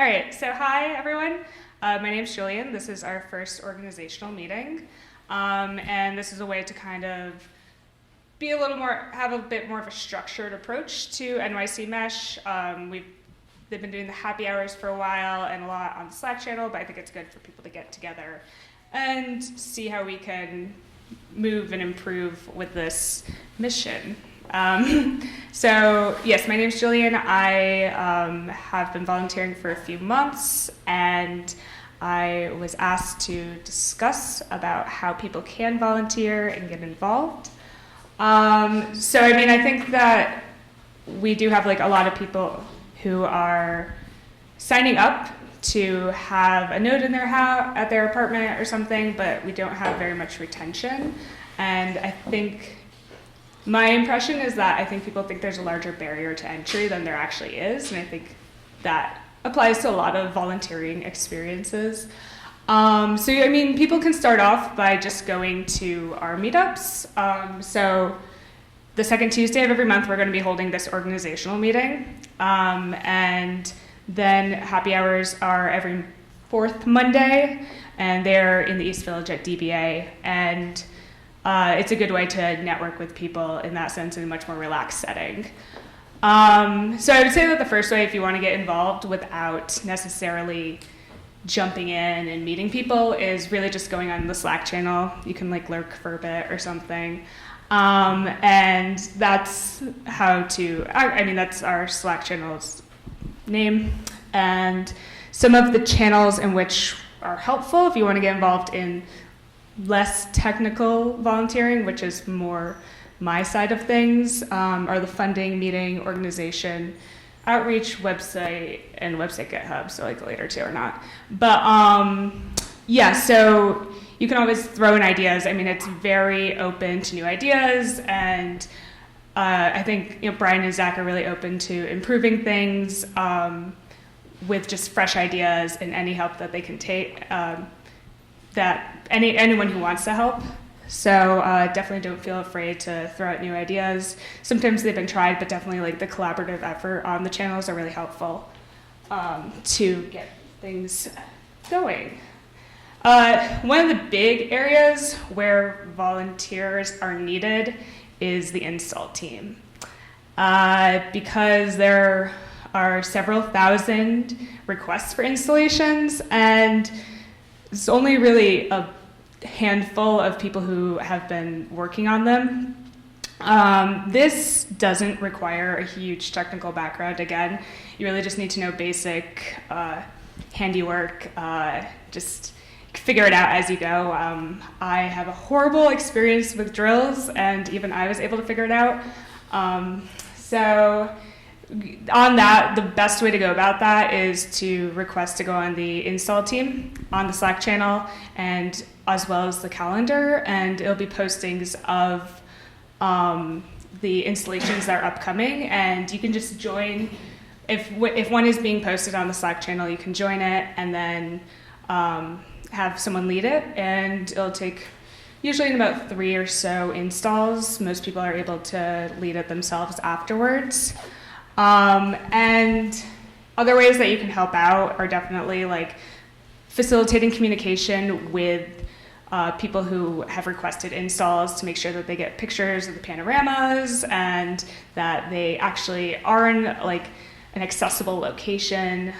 All right, so hi everyone. My name's Jillian. This is our first organizational meeting. And this is a way to kind of be a little more, have a bit more of a structured approach to NYC Mesh. They've been doing the happy hours for a while and a lot on the Slack channel, but I think it's good for people to get together and see how we can move and improve with this mission. So yes, my name's Jillian. I have been volunteering for a few months, and I was asked to discuss about how people can volunteer and get involved. So I mean, I think that we do have like a lot of people who are signing up to have a note in their house, at their apartment or something, but we don't have very much retention. And I think my impression is that I think people think there's a larger barrier to entry than there actually is, and I think that applies to a lot of volunteering experiences. So I mean, people can start off by just going to our meetups. So the second Tuesday of every month, we're going to be holding this organizational meeting, and then happy hours are every fourth Monday, and they're in the East Village at DBA, and it's a good way to network with people in that sense in a much more relaxed setting. So I would say that the first way, if you want to get involved without necessarily jumping in and meeting people, is really just going on the Slack channel. You can like lurk for a bit or something. And that's how to, I mean, that's our Slack channel's name. And some of the channels in which are helpful if you want to get involved in less technical volunteering, which is more my side of things, are the funding, meeting, organization, outreach, website, and website GitHub, so like later too or not. But yeah, so you can always throw in ideas. I mean, it's very open to new ideas, and I think Brian and Zach are really open to improving things with just fresh ideas and any help that they can take, that anyone who wants to help. So definitely don't feel afraid to throw out new ideas. Sometimes they've been tried, but definitely like the collaborative effort on the channels are really helpful to get things going. One of the big areas where volunteers are needed is the install team. Because there are several thousand requests for installations, and it's only really a handful of people who have been working on them. This doesn't require a huge technical background. Again, you really just need to know basic handiwork, just figure it out as you go. I have a horrible experience with drills, and even I was able to figure it out. So on that, the best way to go about that is to request to go on the install team on the Slack channel, and as well as the calendar, and it'll be postings of the installations that are upcoming, and you can just join. If one is being posted on the Slack channel, you can join it and then have someone lead it, and it'll take usually in about 3 or so installs. Most people are able to lead it themselves afterwards. And other ways that you can help out are definitely like facilitating communication with people who have requested installs to make sure that they get pictures of the panoramas and that they actually are in like an accessible location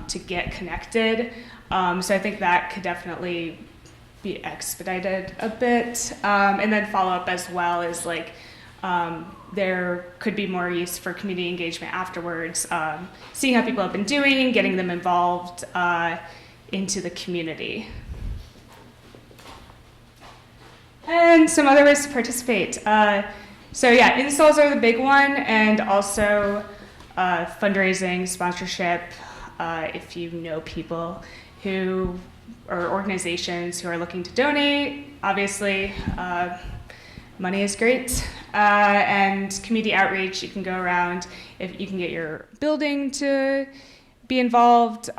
to get connected. So I think that could definitely be expedited a bit. And then follow up as well is like, there could be more use for community engagement afterwards, seeing how people have been doing, getting them involved into the community. And some other ways to participate. So yeah, installs are the big one, and also fundraising, sponsorship, if you know people who or organizations who are looking to donate, obviously money is great. And community outreach, you can go around, if you can get your building to be involved,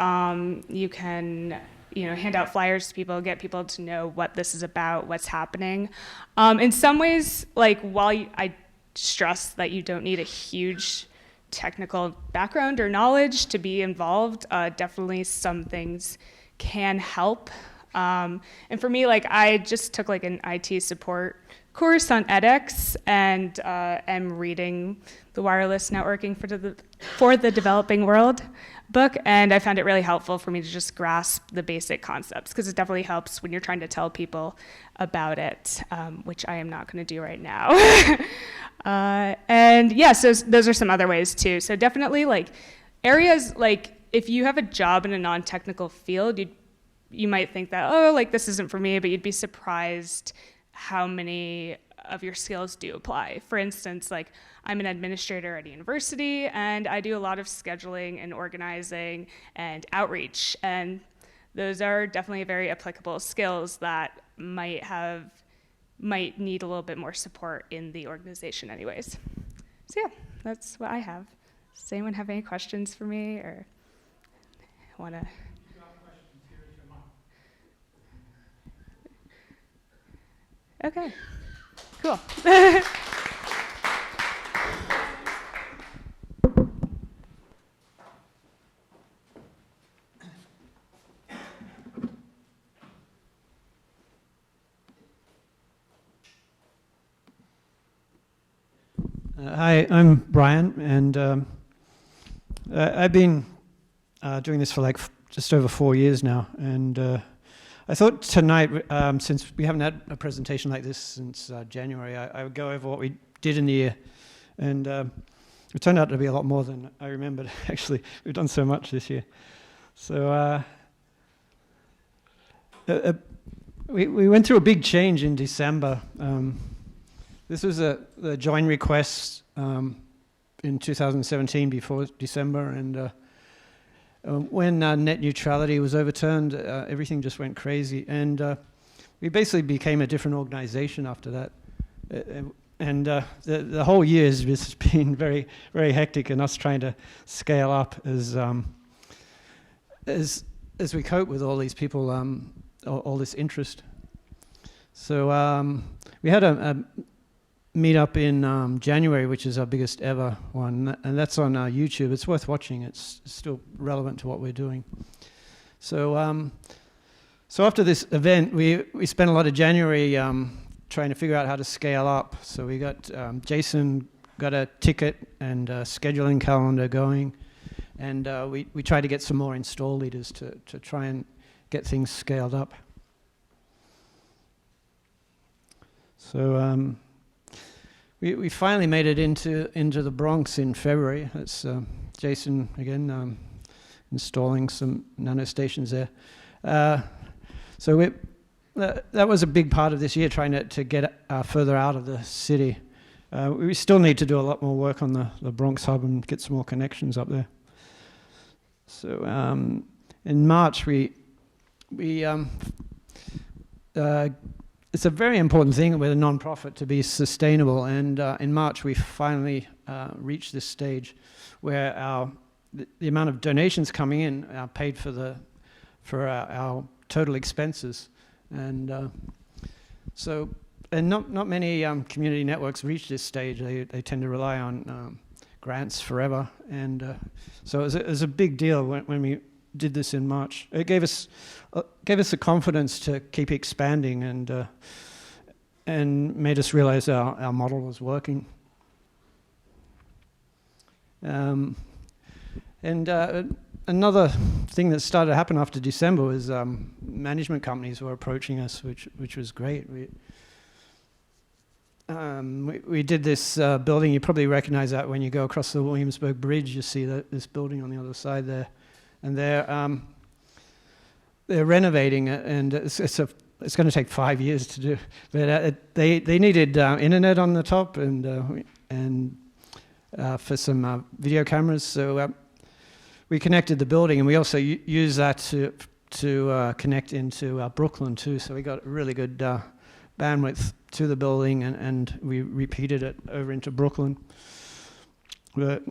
you can hand out flyers to people, get people to know what this is about, what's happening. In some ways, like while I stress that you don't need a huge technical background or knowledge to be involved. Definitely some things can help. And for me, like I just took like an IT support course on edX and am reading the Wireless Networking for the Developing World book, and I found it really helpful for me to just grasp the basic concepts, because it definitely helps when you're trying to tell people about it, which I am not going to do right now. And yeah, so those are some other ways too. So definitely like areas, like if you have a job in a non-technical field, you might think that, oh, like this isn't for me, but you'd be surprised how many of your skills do apply. For instance, like I'm an administrator at a university and I do a lot of scheduling and organizing and outreach. And those are definitely very applicable skills that might need a little bit more support in the organization anyways. So yeah, that's what I have. Does anyone have any questions for me or want to? Okay, cool. Hi, I'm Brian, and I've been doing this for like just over 4 years now, and I thought tonight, since we haven't had a presentation like this since January, I would go over what we did in the year, and it turned out to be a lot more than I remembered. Actually, we've done so much this year. So we went through a big change in December. This was the join request in 2017 before December, and when net neutrality was overturned, everything just went crazy, and we basically became a different organization after that. And the whole year has just been very, very hectic, and us trying to scale up as we cope with all these people, all this interest. So we had a meet up in January, which is our biggest ever one, and that's on YouTube. It's worth watching. It's still relevant to what we're doing. So so after this event, we spent a lot of January trying to figure out how to scale up. So we got Jason got a ticket and a scheduling calendar going, and we tried to get some more install leaders to try and get things scaled up. So we finally made it into the Bronx in February. That's Jason again installing some nanostations there. So that was a big part of this year, trying to get further out of the city. We still need to do a lot more work on the Bronx hub and get some more connections up there. So in March it's a very important thing with a non-profit to be sustainable, and in March we finally reached this stage where the amount of donations coming in paid for our total expenses, and so not many community networks reach this stage. They tend to rely on grants forever, and so it was a big deal when we did this in March. It gave us the confidence to keep expanding, and made us realize our model was working. And another thing that started to happen after December was management companies were approaching us, which was great. We did this building. You probably recognize that when you go across the Williamsburg Bridge. You see this building on the other side there. And they're renovating it, and it's going to take 5 years to do. But they needed internet on the top and for some video cameras. So we connected the building, and we also use that to connect into Brooklyn too. So we got really good bandwidth to the building, and we repeated it over into Brooklyn. But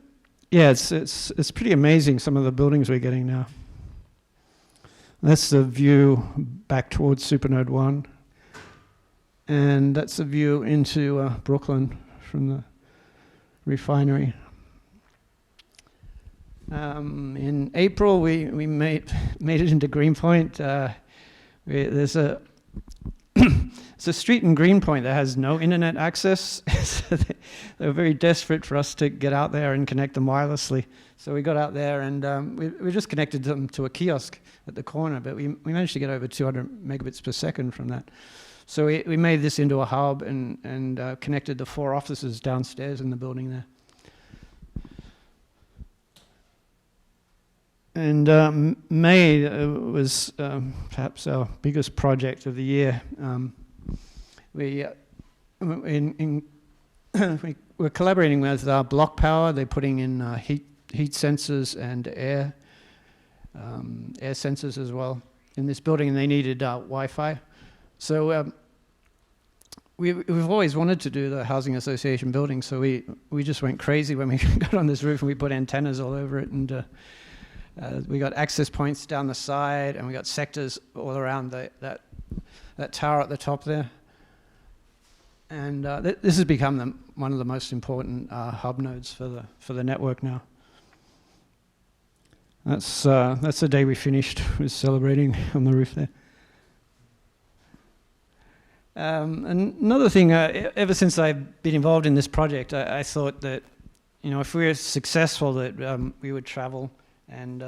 yeah, it's pretty amazing, some of the buildings we're getting now. That's the view back towards Supernode 1. And that's the view into Brooklyn from the refinery. In April, we made it into Greenpoint. There's a it's a street in Greenpoint that has no internet access. So they were very desperate for us to get out there and connect them wirelessly. So we got out there and we just connected them to a kiosk at the corner, but we managed to get over 200 megabits per second from that. So we made this into a hub and connected the 4 offices downstairs in the building there. And May was perhaps our biggest project of the year. We were collaborating with Block Power. They're putting in heat sensors and air sensors as well in this building, and they needed Wi-Fi. So we've always wanted to do the housing association building, so we just went crazy when we got on this roof and we put antennas all over it, and we got access points down the side, and we got sectors all around that tower at the top there. And this has become one of the most important hub nodes for the network now. That's the day we finished, was celebrating on the roof there. And another thing, ever since I've been involved in this project, I thought that, if we were successful, that we would travel and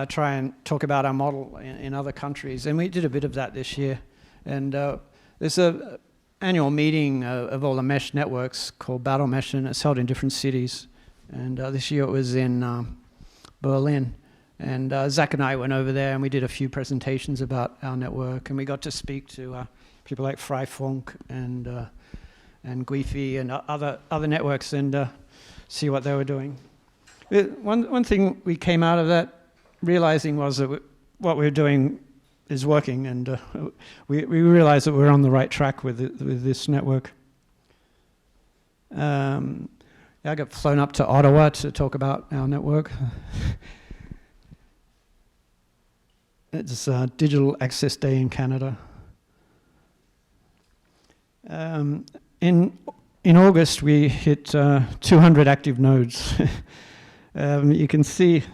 try and talk about our model in other countries. And we did a bit of that this year. And there's an annual meeting of all the mesh networks called Battle Mesh, and it's held in different cities. And this year it was in Berlin. And Zach and I went over there and we did a few presentations about our network, and we got to speak to people like Freifunk and Guifi and other networks and see what they were doing. One thing we came out of that realizing was that what we were doing is working, and we realized that we're on the right track with this network. I got flown up to Ottawa to talk about our network. It's Digital Access Day in Canada. In August, we hit 200 active nodes. You can see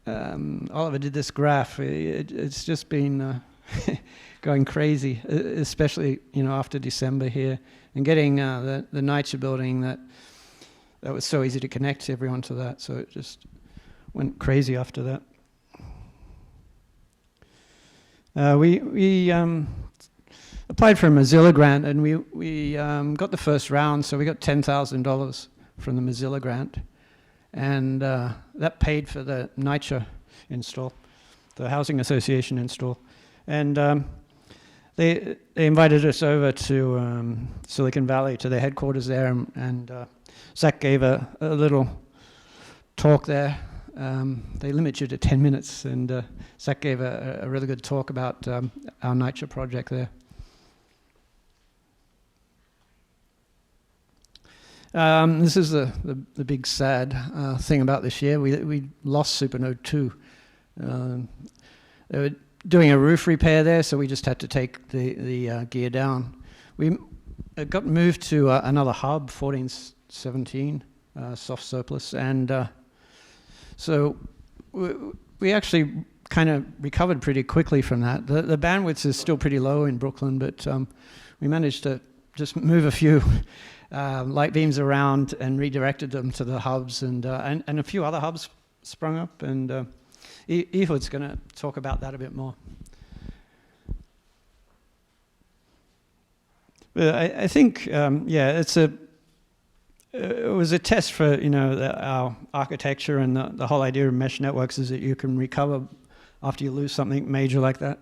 Oliver did this graph. It's just been going crazy, especially after December here, and getting the NYCHA building that was so easy to connect everyone to that. So it just went crazy after that. We applied for a Mozilla grant, and we got the first round, so we got $10,000 from the Mozilla grant, and that paid for the NYCHA install, the Housing Association install. And they invited us over to Silicon Valley, to their headquarters there, and Zach gave a little talk there. They limit you to 10 minutes, and Zach gave a really good talk about our NYCHA project there. This is the big sad thing about this year. We lost Supernode 2. They were doing a roof repair there, so we just had to take the gear down. We got moved to another hub, 1417, soft surplus, and so we actually kind of recovered pretty quickly from that. The bandwidth is still pretty low in Brooklyn, but we managed to just move a few light beams around and redirected them to the hubs, and a few other hubs sprung up, and Ehud's going to talk about that a bit more. But I think, it was a test for our architecture, and the whole idea of mesh networks is that you can recover after you lose something major like that.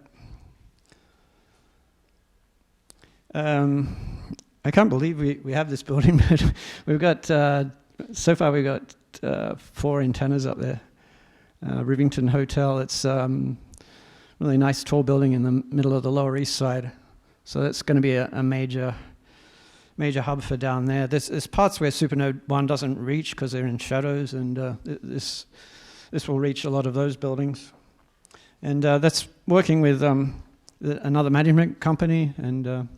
I can't believe we have this building, but we've got so far we've got 4 antennas up there. Rivington Hotel. It's really nice tall building in the middle of the Lower East Side, so that's going to be a major hub for down there. There's parts where Supernode 1 doesn't reach because they're in shadows, and this will reach a lot of those buildings. And that's working with another management company, and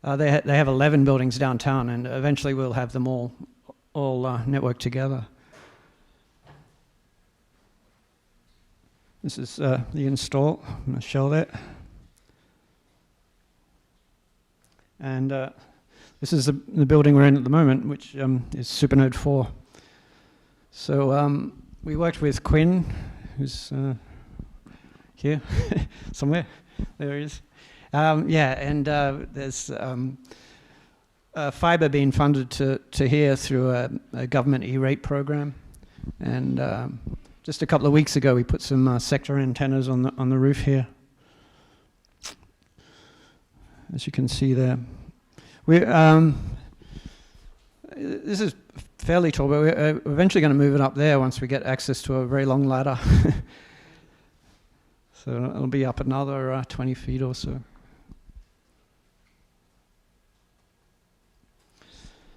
they have 11 buildings downtown, and eventually we'll have them all all network together. This is the install. I'm going to show that. And this is the building we're in at the moment, which is Supernode 4. So we worked with Quinn, who's here somewhere. There he is. There's fiber being funded to here through a government E-rate program. And just a couple of weeks ago, we put some sector antennas on the roof here. As you can see there. This is fairly tall, but we're eventually going to move it up there once we get access to a very long ladder. So it'll be up another 20 feet or so.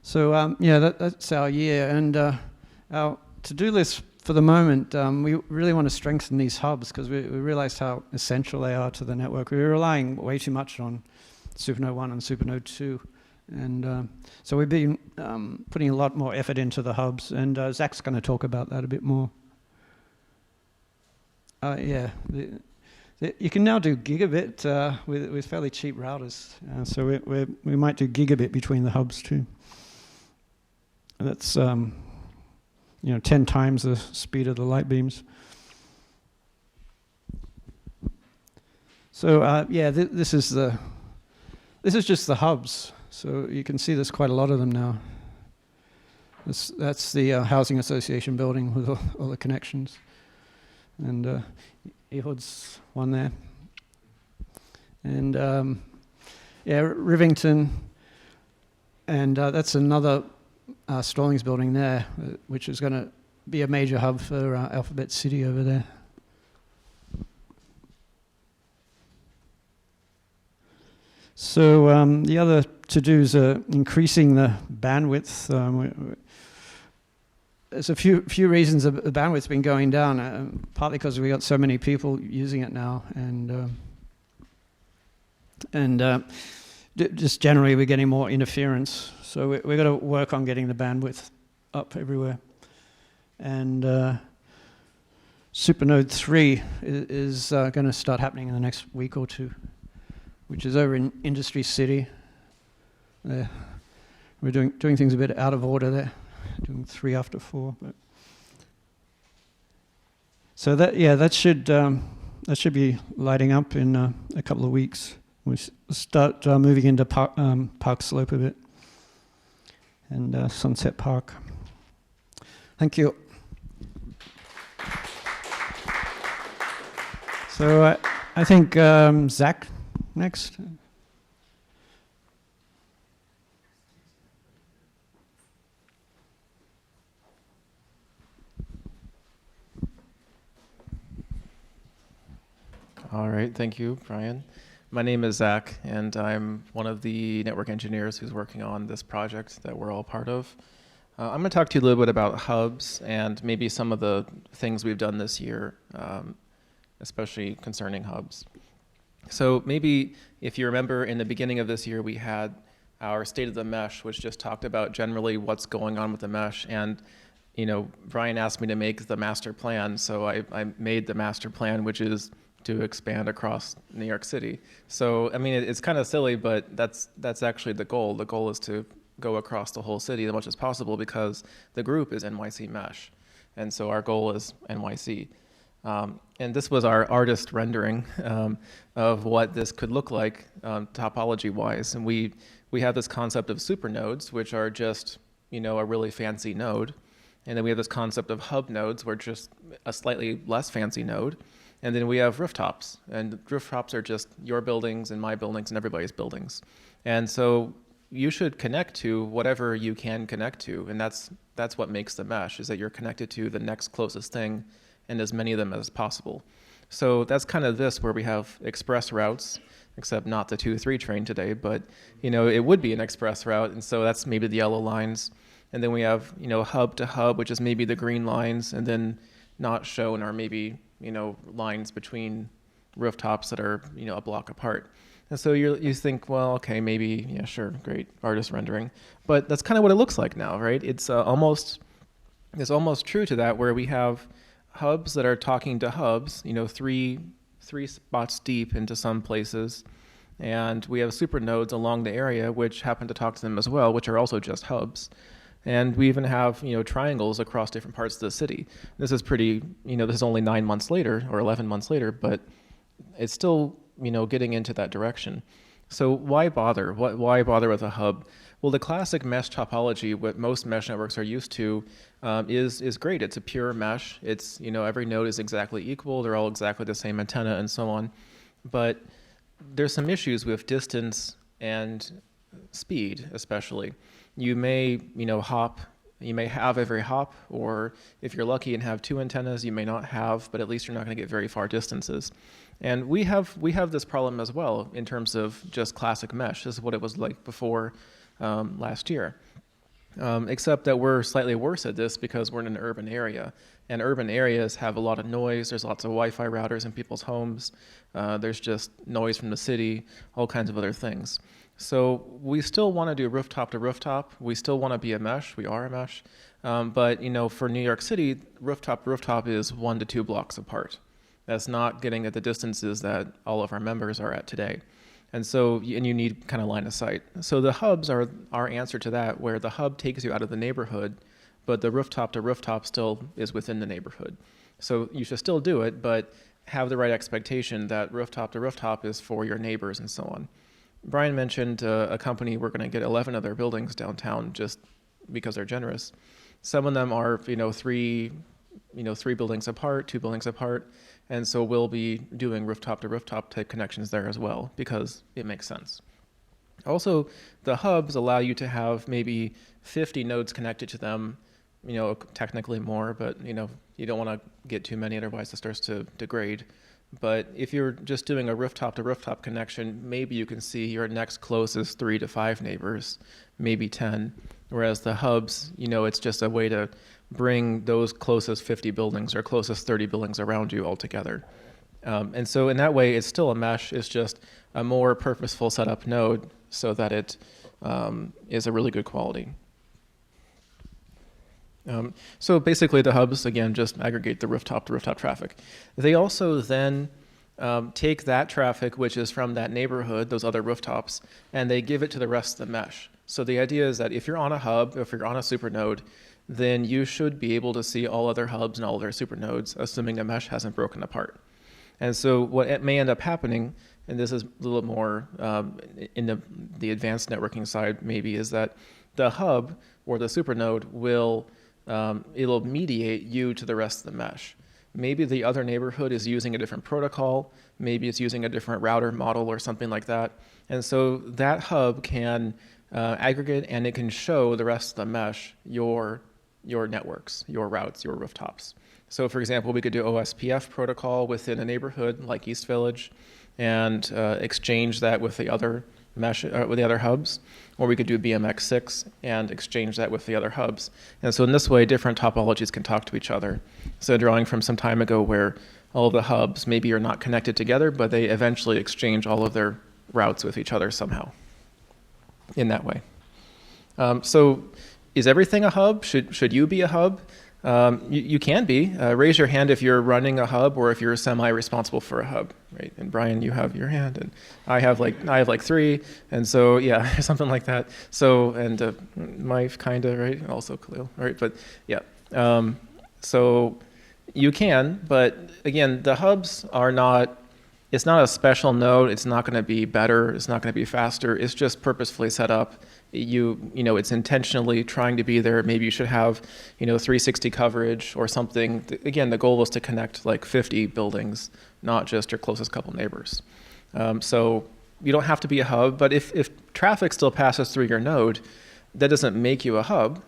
So that's our year. And our to-do list for the moment, we really want to strengthen these hubs because we realized how essential they are to the network. We were relying way too much on Supernode 1 and Supernode 2. And so we've been putting a lot more effort into the hubs, and Zach's going to talk about that a bit more. You can now do gigabit with fairly cheap routers, so we might do gigabit between the hubs too. And that's 10 times the speed of the light beams. So this is just the hubs. So you can see there's quite a lot of them now. That's the housing association building with all the connections. And Ahud's one there. And Rivington. And that's another Stallings building there, which is going to be a major hub for Alphabet City over there. So the other to-dos are increasing the bandwidth. There's a few reasons the bandwidth's been going down, partly because we got so many people using it now, and just generally we're getting more interference. So we've got to work on getting the bandwidth up everywhere. And Supernode 3 is going to start happening in the next week or two, which is over in Industry City. We're doing things a bit out of order there, doing 3 after 4. But so that should be lighting up in a couple of weeks. We start moving into Park Slope a bit and Sunset Park. Thank you. So I think Zach next. All right, thank you, Brian. My name is Zach, and I'm one of the network engineers who's working on this project that we're all part of. I'm going to talk to you a little bit about hubs and maybe some of the things we've done this year, especially concerning hubs. So maybe if you remember in the beginning of this year, we had our State of the Mesh, which just talked about generally what's going on with the mesh. And Brian asked me to make the master plan, so I made the master plan, which is to expand across New York City. So, I mean, it's kind of silly, but that's actually the goal. The goal is to go across the whole city as much as possible because the group is NYC Mesh. And so our goal is NYC. And this was our artist rendering of what this could look like topology-wise. And we have this concept of supernodes, which are just, a really fancy node. And then we have this concept of hub nodes, which are just a slightly less fancy node. And then we have rooftops, and rooftops are just your buildings and my buildings and everybody's buildings. And so you should connect to whatever you can connect to, and that's what makes the mesh, is that you're connected to the next closest thing and as many of them as possible. So that's kind of this, where we have express routes, except not the 2-3 train today, but it would be an express route, and so that's maybe the yellow lines. And then we have hub to hub, which is maybe the green lines, and then not shown are maybe lines between rooftops that are a block apart. And so you think, well, okay, maybe, yeah, sure, great, artist rendering. But that's kind of what it looks like now, right? It's almost true to that, where we have hubs that are talking to hubs, three spots deep into some places. And we have super nodes along the area which happen to talk to them as well, which are also just hubs. And we even have, triangles across different parts of the city. This is pretty, this is only 9 months later or 11 months later, but it's still, getting into that direction. So why bother? Why bother with a hub? Well, the classic mesh topology, what most mesh networks are used to, is great. It's a pure mesh. It's, every node is exactly equal. They're all exactly the same antenna and so on. But there's some issues with distance and speed, especially. You may, hop. You may have every hop, or if you're lucky and have 2 antennas, you may not have, but at least you're not going to get very far distances. And we have this problem as well in terms of just classic mesh. This is what it was like before last year. Except that we're slightly worse at this because we're in an urban area. And urban areas have a lot of noise. There's lots of Wi-Fi routers in people's homes. There's just noise from the city, all kinds of other things. So we still want to do rooftop to rooftop. We still want to be a mesh. We are a mesh. But, for New York City, rooftop to rooftop is 1 to 2 blocks apart. That's not getting at the distances that all of our members are at today. And so, and you need kind of line of sight. So the hubs are our answer to that, where the hub takes you out of the neighborhood, but the rooftop to rooftop still is within the neighborhood. So you should still do it, but have the right expectation that rooftop to rooftop is for your neighbors and so on. Brian mentioned a company, we're going to get 11 of their buildings downtown just because they're generous. Some of them are, 3 buildings apart, 2 buildings apart. And so we'll be doing rooftop to rooftop type connections there as well, because it makes sense. Also, the hubs allow you to have maybe 50 nodes connected to them, technically more, but you don't want to get too many, otherwise it starts to degrade. But if you're just doing a rooftop to rooftop connection, maybe you can see your next closest 3 to 5 neighbors, maybe 10. Whereas the hubs, it's just a way to bring those closest 50 buildings or closest 30 buildings around you all together. And so in that way, it's still a mesh. It's just a more purposeful setup node so that it is a really good quality. So basically the hubs, again, just aggregate the rooftop to rooftop traffic. They also then take that traffic, which is from that neighborhood, those other rooftops, and they give it to the rest of the mesh. So the idea is that if you're on a hub, if you're on a supernode, then you should be able to see all other hubs and all their supernodes, assuming the mesh hasn't broken apart. And so what it may end up happening, and this is a little more in the advanced networking side maybe, is that the hub or the supernode will it'll mediate you to the rest of the mesh. Maybe the other neighborhood is using a different protocol. Maybe it's using a different router model or something like that. And so that hub can aggregate, and it can show the rest of the mesh your networks, your routes, your rooftops. So for example, we could do OSPF protocol within a neighborhood like East Village and exchange that with the other mesh, with the other hubs, or we could do BMX6 and exchange that with the other hubs. And so in this way, different topologies can talk to each other. So drawing from some time ago where all of the hubs maybe are not connected together, but they eventually exchange all of their routes with each other somehow in that way. So is everything a hub? Should you be a hub? You can be. Raise your hand if you're running a hub or if you're semi-responsible for a hub, right? And Brian, you have your hand, and I have like 3, and so yeah, something like that. So and Mike kinda, right? Also Khalil, right? But yeah, so you can, but again, the hubs are not. It's not a special node. It's not going to be better. It's not going to be faster. It's just purposefully set up. It's intentionally trying to be there. Maybe you should have, 360 coverage or something. Again, the goal is to connect like 50 buildings, not just your closest couple neighbors. So you don't have to be a hub, but if traffic still passes through your node, that doesn't make you a hub.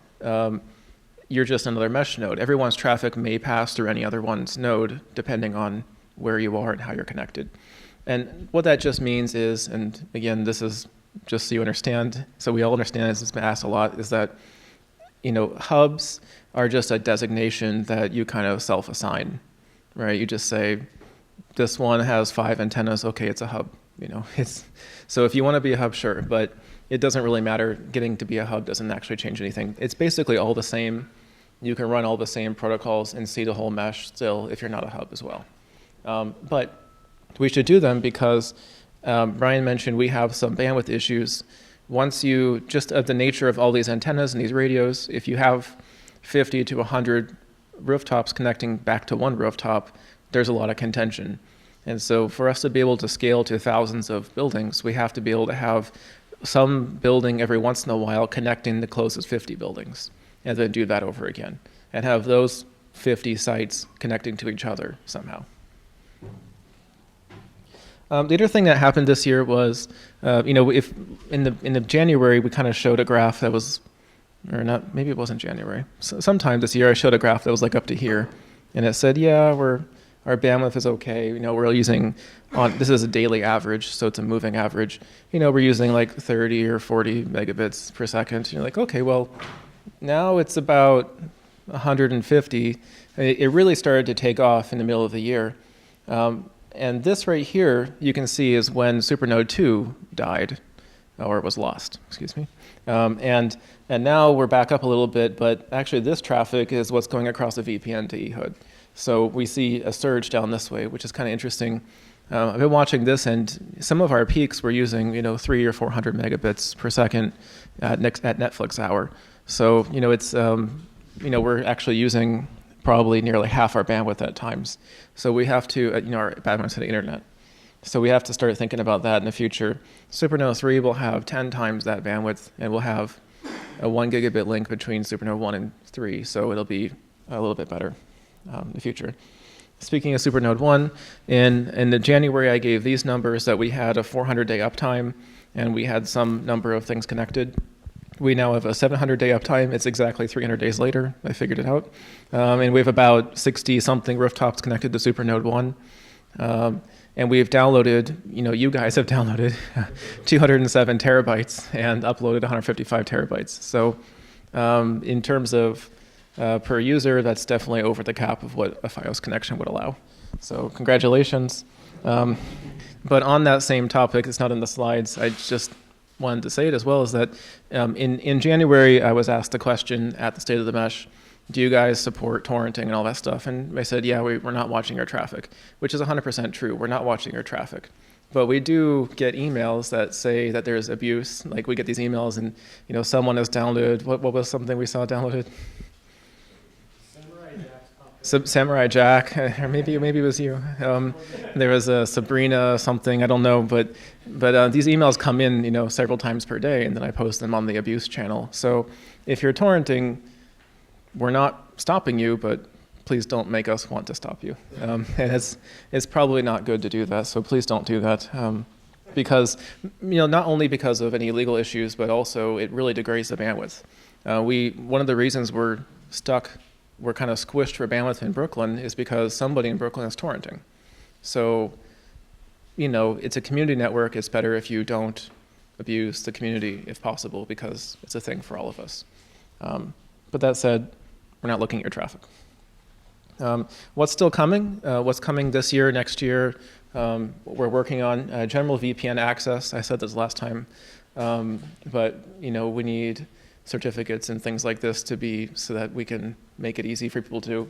You're just another mesh node. Everyone's traffic may pass through any other one's node, depending on where you are and how you're connected. And what that just means is, and again, this is just so you understand, so we all understand, this has been asked a lot, is that, hubs are just a designation that you kind of self-assign, right? You just say, this one has 5 antennas, okay, it's a hub. So if you want to be a hub, sure, but it doesn't really matter. Getting to be a hub doesn't actually change anything. It's basically all the same. You can run all the same protocols and see the whole mesh still if you're not a hub as well. But we should do them because Brian mentioned we have some bandwidth issues. Once you, just at the nature of all these antennas and these radios, if you have 50 to 100 rooftops connecting back to one rooftop, there's a lot of contention. And so for us to be able to scale to thousands of buildings, we have to be able to have some building every once in a while connecting the closest 50 buildings, and then do that over again, and have those 50 sites connecting to each other somehow. The other thing that happened this year was, if in the January we kind of showed a graph that was, or not, maybe it wasn't January. So sometime this year I showed a graph that was like up to here, and it said, yeah, our bandwidth is okay. We're using this is a daily average, so it's a moving average. We're using like 30 or 40 megabits per second. You're like, okay, well, now it's about 150. It really started to take off in the middle of the year. And this right here, you can see, is when Supernode 2 died, or was lost, excuse me. And now we're back up a little bit, but actually this traffic is what's going across the VPN to Ehud. So we see a surge down this way, which is kind of interesting. I've been watching this, and some of our peaks were using 300 or 400 megabits per second at Netflix hour. So it's we're actually using probably nearly half our bandwidth at times. So we have to our bandwidth to the internet. So we have to start thinking about that in the future. Supernode 3 will have 10 times that bandwidth, and we'll have a 1 gigabit link between Supernode 1 and 3. So it'll be a little bit better in the future. Speaking of Supernode 1, in the January I gave these numbers that we had a 400-day uptime, and we had some number of things connected. We now have a 700-day uptime. It's exactly 300 days later. I figured it out. And we have about 60-something rooftops connected to Supernode 1. And we've downloaded, you guys have downloaded 207 terabytes and uploaded 155 terabytes. So in terms of per user, that's definitely over the cap of what a FiOS connection would allow. So congratulations. But on that same topic, it's not in the slides, I just wanted to say it as well, is that in January, I was asked a question at the State of the Mesh, do you guys support torrenting and all that stuff? And I said, yeah, we're not watching our traffic, which is 100% true. We're not watching our traffic. But we do get emails that say that there's abuse. Like we get these emails and, someone has downloaded, what was something we saw downloaded? Samurai Jack, or maybe it was you. There was a Sabrina something, I don't know, but these emails come in, several times per day, and then I post them on the abuse channel. So if you're torrenting, we're not stopping you, but please don't make us want to stop you. And it's probably not good to do that, so please don't do that. Because, not only because of any legal issues, but also it really degrades the bandwidth. One of the reasons we're kind of squished for bandwidth in Brooklyn is because somebody in Brooklyn is torrenting. So, it's a community network. It's better if you don't abuse the community if possible, because it's a thing for all of us. But that said, we're not looking at your traffic. What's still coming? What's coming this year, next year? We're working on general VPN access. I said this last time. But, we need certificates and things like this to be so that we can make it easy for people to.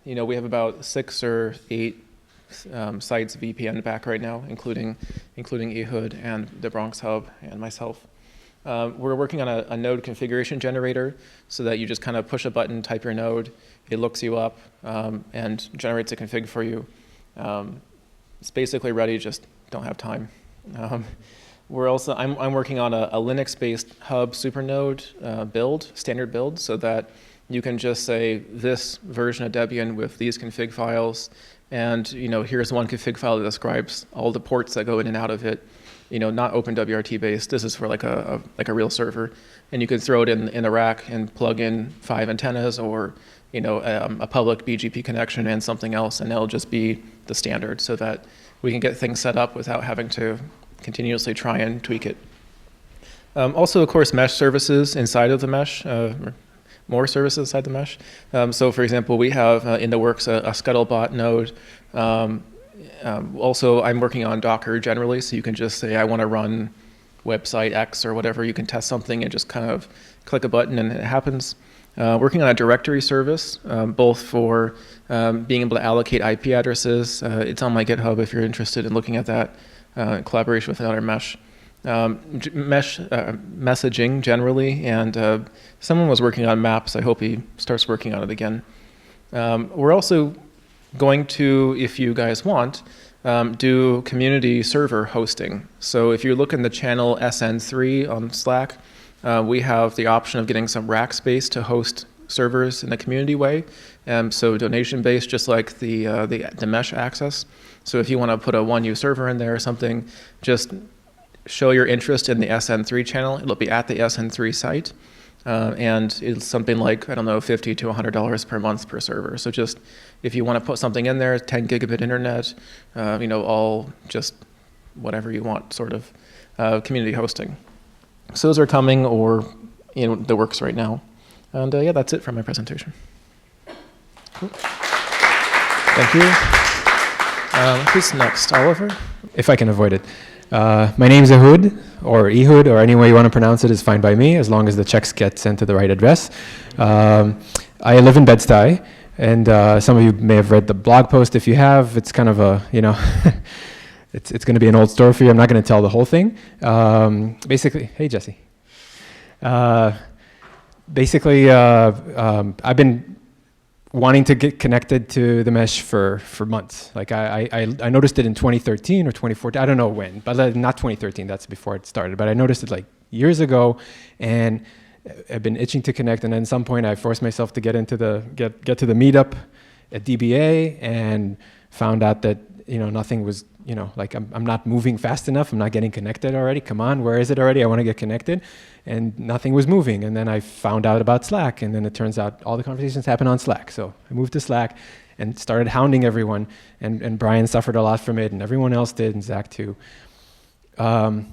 We have about 6 or 8 sites VPN back right now, including Ehud and the Bronx hub and myself. We're working on a node configuration generator so that you just kind of push a button, type your node, it looks you up, and generates a config for you. It's basically ready, just don't have time. I'm working on a Linux-based hub supernode standard build, so that you can just say this version of Debian with these config files, and here's one config file that describes all the ports that go in and out of it. Not OpenWRT based. This is for like a real server, and you can throw it in a rack and plug in 5 antennas or a public BGP connection and something else, and that'll just be the standard, so that we can get things set up without having to continuously try and tweak it. Also, of course, mesh services inside of the mesh, more services inside the mesh. So, for example, we have in the works a Scuttlebot node Also, I'm working on Docker generally, so you can just say, I want to run website X or whatever. You can test something and just kind of click a button and it happens. Working on a directory service, both for being able to allocate IP addresses. It's on my GitHub if you're interested in looking at that, in collaboration with another Mesh. Mesh messaging generally, and someone was working on maps. I hope he starts working on it again. We're also going to, if you guys want, do community server hosting. So if you look in the channel SN3 on Slack, we have the option of getting some rack space to host servers in a community way. So donation-based, just like the Mesh access. So if you want to put a 1U server in there or something, just show your interest in the SN3 channel. It'll be at the SN3 site. And it's something like, I don't know, $50 to $100 per month per server. So just, if you want to put something in there, 10 gigabit internet, all just whatever you want, sort of community hosting. So those are coming or the works right now. And yeah, that's it for my presentation. Cool. Thank you. Who's next? Oliver? If I can avoid it. My name's Ahud, or Ehud, or any way you want to pronounce it is fine by me, as long as the checks get sent to the right address. I live in Bed-Stuy, and some of you may have read the blog post. If you have, it's kind of a, it's going to be an old story for you. I'm not going to tell the whole thing. Basically, hey, Jesse. I've been wanting to get connected to the Mesh for months. Like I noticed it in 2013 or 2014, I don't know when, but not 2013, that's before it started, but I noticed it like years ago, and I've been itching to connect, and then at some point I forced myself to get to the meetup at DBA, and found out that nothing was, I'm not moving fast enough, I'm not getting connected already, come on, where is it already, I want to get connected, and nothing was moving. And then I found out about Slack, and then it turns out all the conversations happen on Slack. So I moved to Slack and started hounding everyone, and Brian suffered a lot from it, and everyone else did, and Zach too. And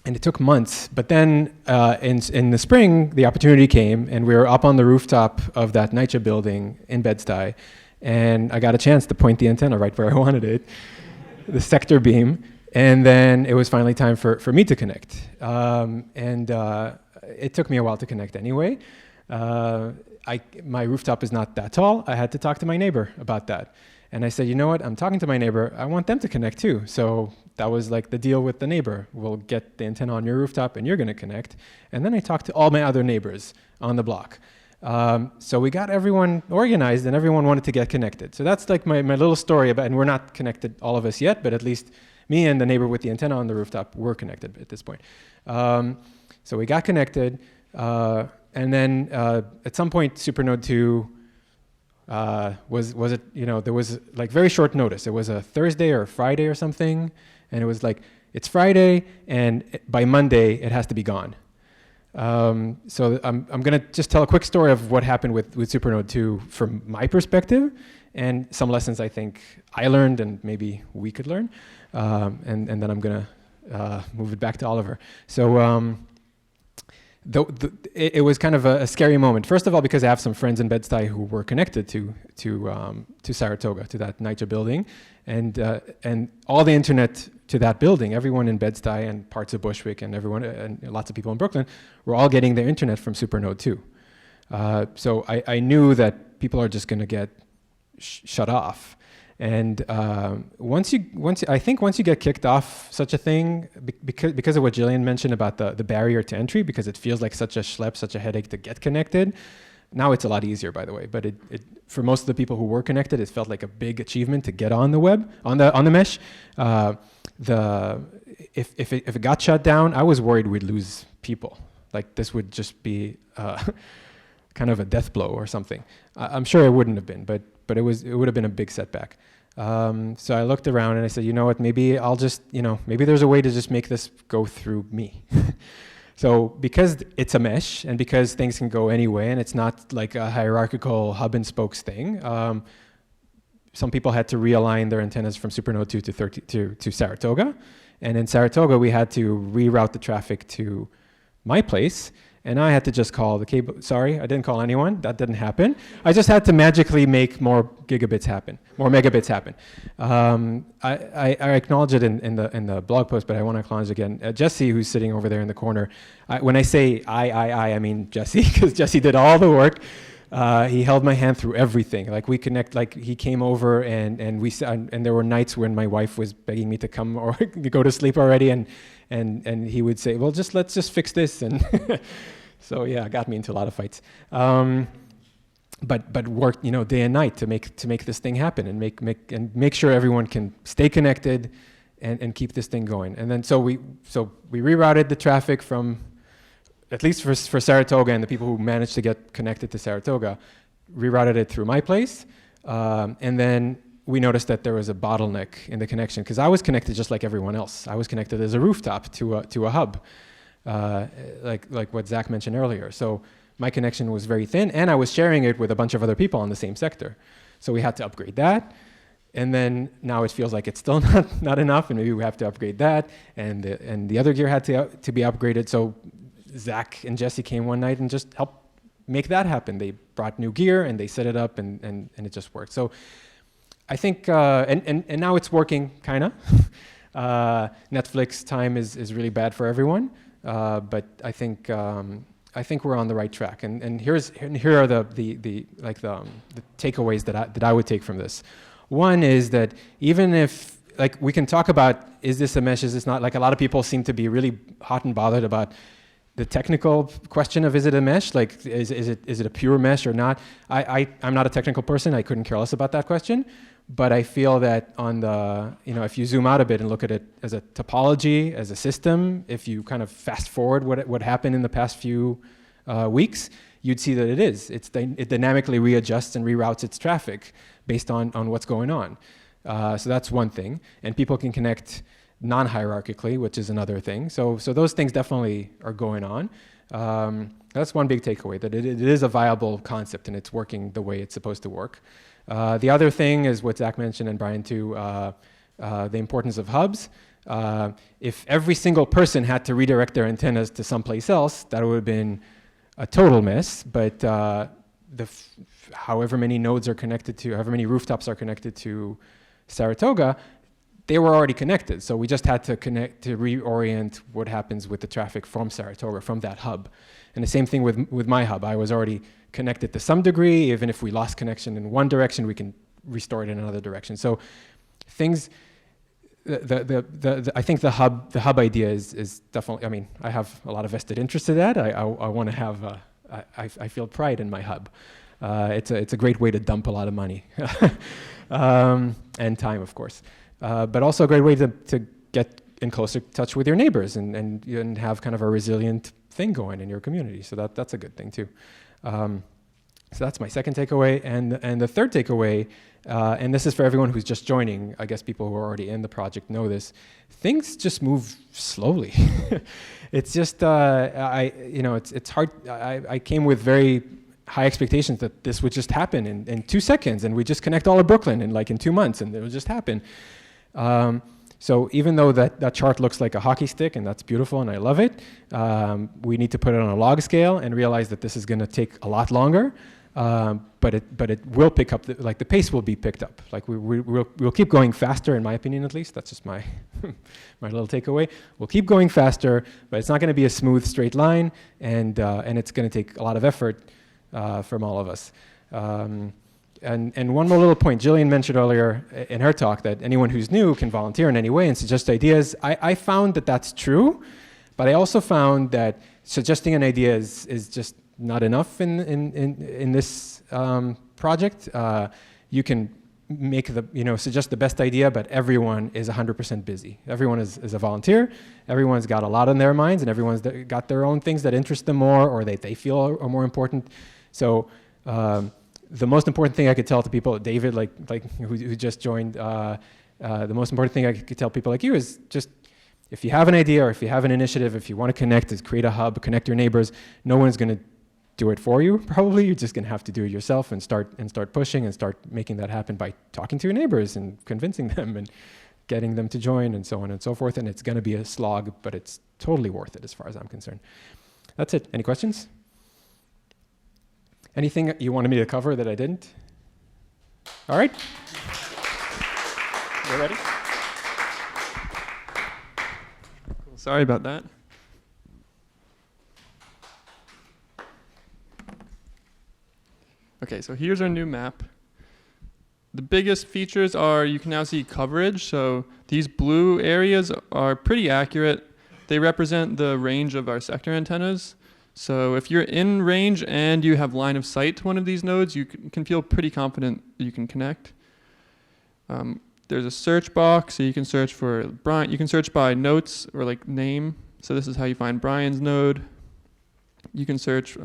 it took months, but then in the spring, the opportunity came, and we were up on the rooftop of that NYCHA building in Bed-Stuy, and I got a chance to point the antenna right where I wanted it, the sector beam, and then it was finally time for me to connect. It took me a while to connect anyway. My rooftop is not that tall. I had to talk to my neighbor about that. And I said, you know what, I'm talking to my neighbor, I want them to connect too. So that was like the deal with the neighbor. We'll get the antenna on your rooftop and you're gonna connect. And then I talked to all my other neighbors on the block. So we got everyone organized and everyone wanted to get connected. So that's like my little story about, and we're not connected, all of us yet, but at least me and the neighbor with the antenna on the rooftop were connected at this point. So we got connected, and then at some point Supernode 2 was it, there was like very short notice. It was a Thursday or a Friday or something, and it was like, it's Friday, and by Monday it has to be gone. So I'm going to just tell a quick story of what happened with Supernode 2 from my perspective, and some lessons I think I learned and maybe we could learn. And then I'm going to move it back to Oliver. So it was kind of a scary moment. First of all, because I have some friends in Bed-Stuy who were connected to Saratoga, to that NYCHA building, and all the internet to that building, everyone in Bed-Stuy and parts of Bushwick and everyone and lots of people in Brooklyn were all getting their internet from Supernode 2. So I knew that people are just going to get shut off. And once you get kicked off such a thing, because of what Jillian mentioned about the barrier to entry, because it feels like such a schlep, such a headache to get connected. Now it's a lot easier, by the way. But for most of the people who were connected, it felt like a big achievement to get on the web, on the mesh. If it got shut down, I was worried we'd lose people. Like this would just be kind of a death blow or something. I'm sure it wouldn't have been, but it would have been a big setback. So I looked around and I said, you know what, maybe I'll just, maybe there's a way to just make this go through me. So because it's a mesh and because things can go anyway and it's not like a hierarchical hub and spokes thing, some people had to realign their antennas from Supernode 2 to Saratoga. And in Saratoga, we had to reroute the traffic to my place. And I had to just call the cable. Sorry, I didn't call anyone. That didn't happen. I just had to magically make more gigabits happen, more megabits happen. I acknowledge it in the blog post, but I want to acknowledge again Jesse, who's sitting over there in the corner. When I say I mean Jesse, because Jesse did all the work. He held my hand through everything. Like we connect. Like he came over and there were nights when my wife was begging me to come or go to sleep already, and he would say, "Well, let's just fix this." And so yeah, got me into a lot of fights. But worked day and night to make this thing happen and make sure everyone can stay connected and keep this thing going. And then so we rerouted the traffic from, at least for Saratoga and the people who managed to get connected to Saratoga, rerouted it through my place. And then we noticed that there was a bottleneck in the connection because I was connected just like everyone else. I was connected as a rooftop to a hub, like what Zach mentioned earlier. So my connection was very thin, and I was sharing it with a bunch of other people in the same sector. So we had to upgrade that. And then now it feels like it's still not enough, and maybe we have to upgrade that. And the other gear had to be upgraded. So Zach and Jesse came one night and just helped make that happen. They brought new gear and they set it up, and it just worked. So I think, and now it's working, kind of. Netflix time is really bad for everyone, but I think we're on the right track. And here are the takeaways that I would take from this. One is that even if, like, we can talk about, is this a mesh, is this not? Like, a lot of people seem to be really hot and bothered about the technical question of, is it a mesh? Like, is it a pure mesh or not? I'm not a technical person. I couldn't care less about that question. But I feel that on the, if you zoom out a bit and look at it as a topology, as a system, if you kind of fast forward what happened in the past few weeks, you'd see that it dynamically readjusts and reroutes its traffic based on what's going on. So that's one thing. And people can connect non-hierarchically, which is another thing. So those things definitely are going on. That's one big takeaway, that it is a viable concept and it's working the way it's supposed to work. The other thing is what Zach mentioned, and Brian too, the importance of hubs. If every single person had to redirect their antennas to someplace else, that would have been a total mess. But however many nodes are connected to, however many rooftops are connected to Saratoga, they were already connected. So we just had to reorient what happens with the traffic from Saratoga, from that hub. And the same thing with my hub. I was already connected to some degree. Even if we lost connection in one direction, we can restore it in another direction. So things, I think the hub idea is definitely, I mean, I have a lot of vested interest in that. I want to have, I feel pride in my hub. It's a great way to dump a lot of money and time, of course. But also a great way to get in closer touch with your neighbors and have kind of a resilient thing going in your community. So that's a good thing too. So that's my second takeaway. And the third takeaway, and this is for everyone who's just joining, I guess people who are already in the project know this, things just move slowly. It's just, it's hard. I came with very high expectations that this would just happen in 2 seconds, and we just connect all of Brooklyn in 2 months, and it would just happen. So even though that chart looks like a hockey stick, and that's beautiful, and I love it, we need to put it on a log scale and realize that this is going to take a lot longer. But it will pick up. The pace will be picked up. Like we'll keep going faster, in my opinion, at least. That's just my my little takeaway. We'll keep going faster, but it's not going to be a smooth, straight line, and it's going to take a lot of effort from all of us. And one more little point. Jillian mentioned earlier in her talk that anyone who's new can volunteer in any way and suggest ideas. I found that that's true, but I also found that suggesting an idea is just not enough in this project. You can suggest the best idea, but everyone is 100% busy. Everyone is a volunteer. Everyone's got a lot on their minds, and everyone's got their own things that interest them more or they feel are more important. So the most important thing I could tell to people, David, who just joined, the most important thing I could tell people like you is just, if you have an idea or if you have an initiative, if you want to connect, is create a hub, connect your neighbors. No one's going to do it for you, probably. You're just going to have to do it yourself and start pushing and start making that happen by talking to your neighbors and convincing them and getting them to join and so on and so forth. And it's going to be a slog, but it's totally worth it as far as I'm concerned. That's it. Any questions? Anything you wanted me to cover that I didn't? All right. You ready? Cool. Sorry about that. Okay, so here's our new map. The biggest features are you can now see coverage. So these blue areas are pretty accurate. They represent the range of our sector antennas. So if you're in range and you have line of sight to one of these nodes, you can feel pretty confident that you can connect. There's a search box, so you can search for Brian. You can search by notes or like name. So this is how you find Brian's node. You can search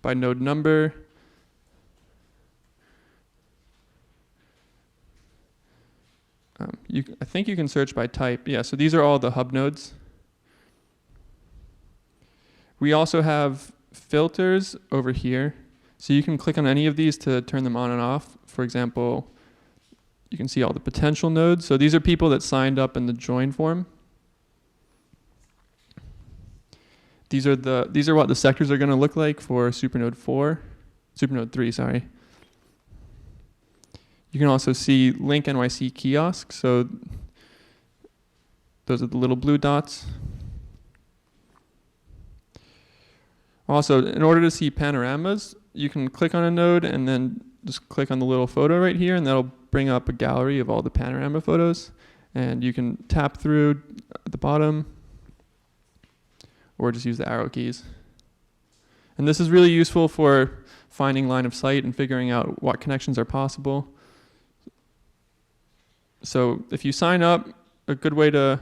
by node number. I think you can search by type. Yeah, so these are all the hub nodes. We also have filters over here. So you can click on any of these to turn them on and off. For example, you can see all the potential nodes. So these are people that signed up in the join form. These are what the sectors are going to look like for Supernode 3, sorry. You can also see Link NYC kiosk. So those are the little blue dots. Also, in order to see panoramas, you can click on a node and then just click on the little photo right here, and that'll bring up a gallery of all the panorama photos. And you can tap through at the bottom or just use the arrow keys. And this is really useful for finding line of sight and figuring out what connections are possible. So if you sign up, a good way to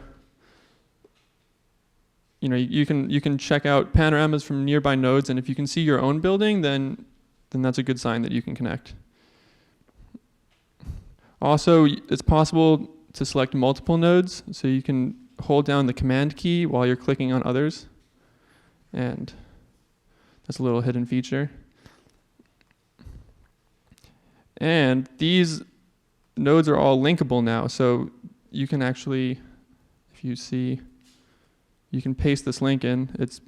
you can check out panoramas from nearby nodes, and if you can see your own building, then that's a good sign that you can connect. Also, it's possible to select multiple nodes, so you can hold down the command key while you're clicking on others, and that's a little hidden feature. And these nodes are all linkable now, so you can actually, if you see, you can paste this link in. It's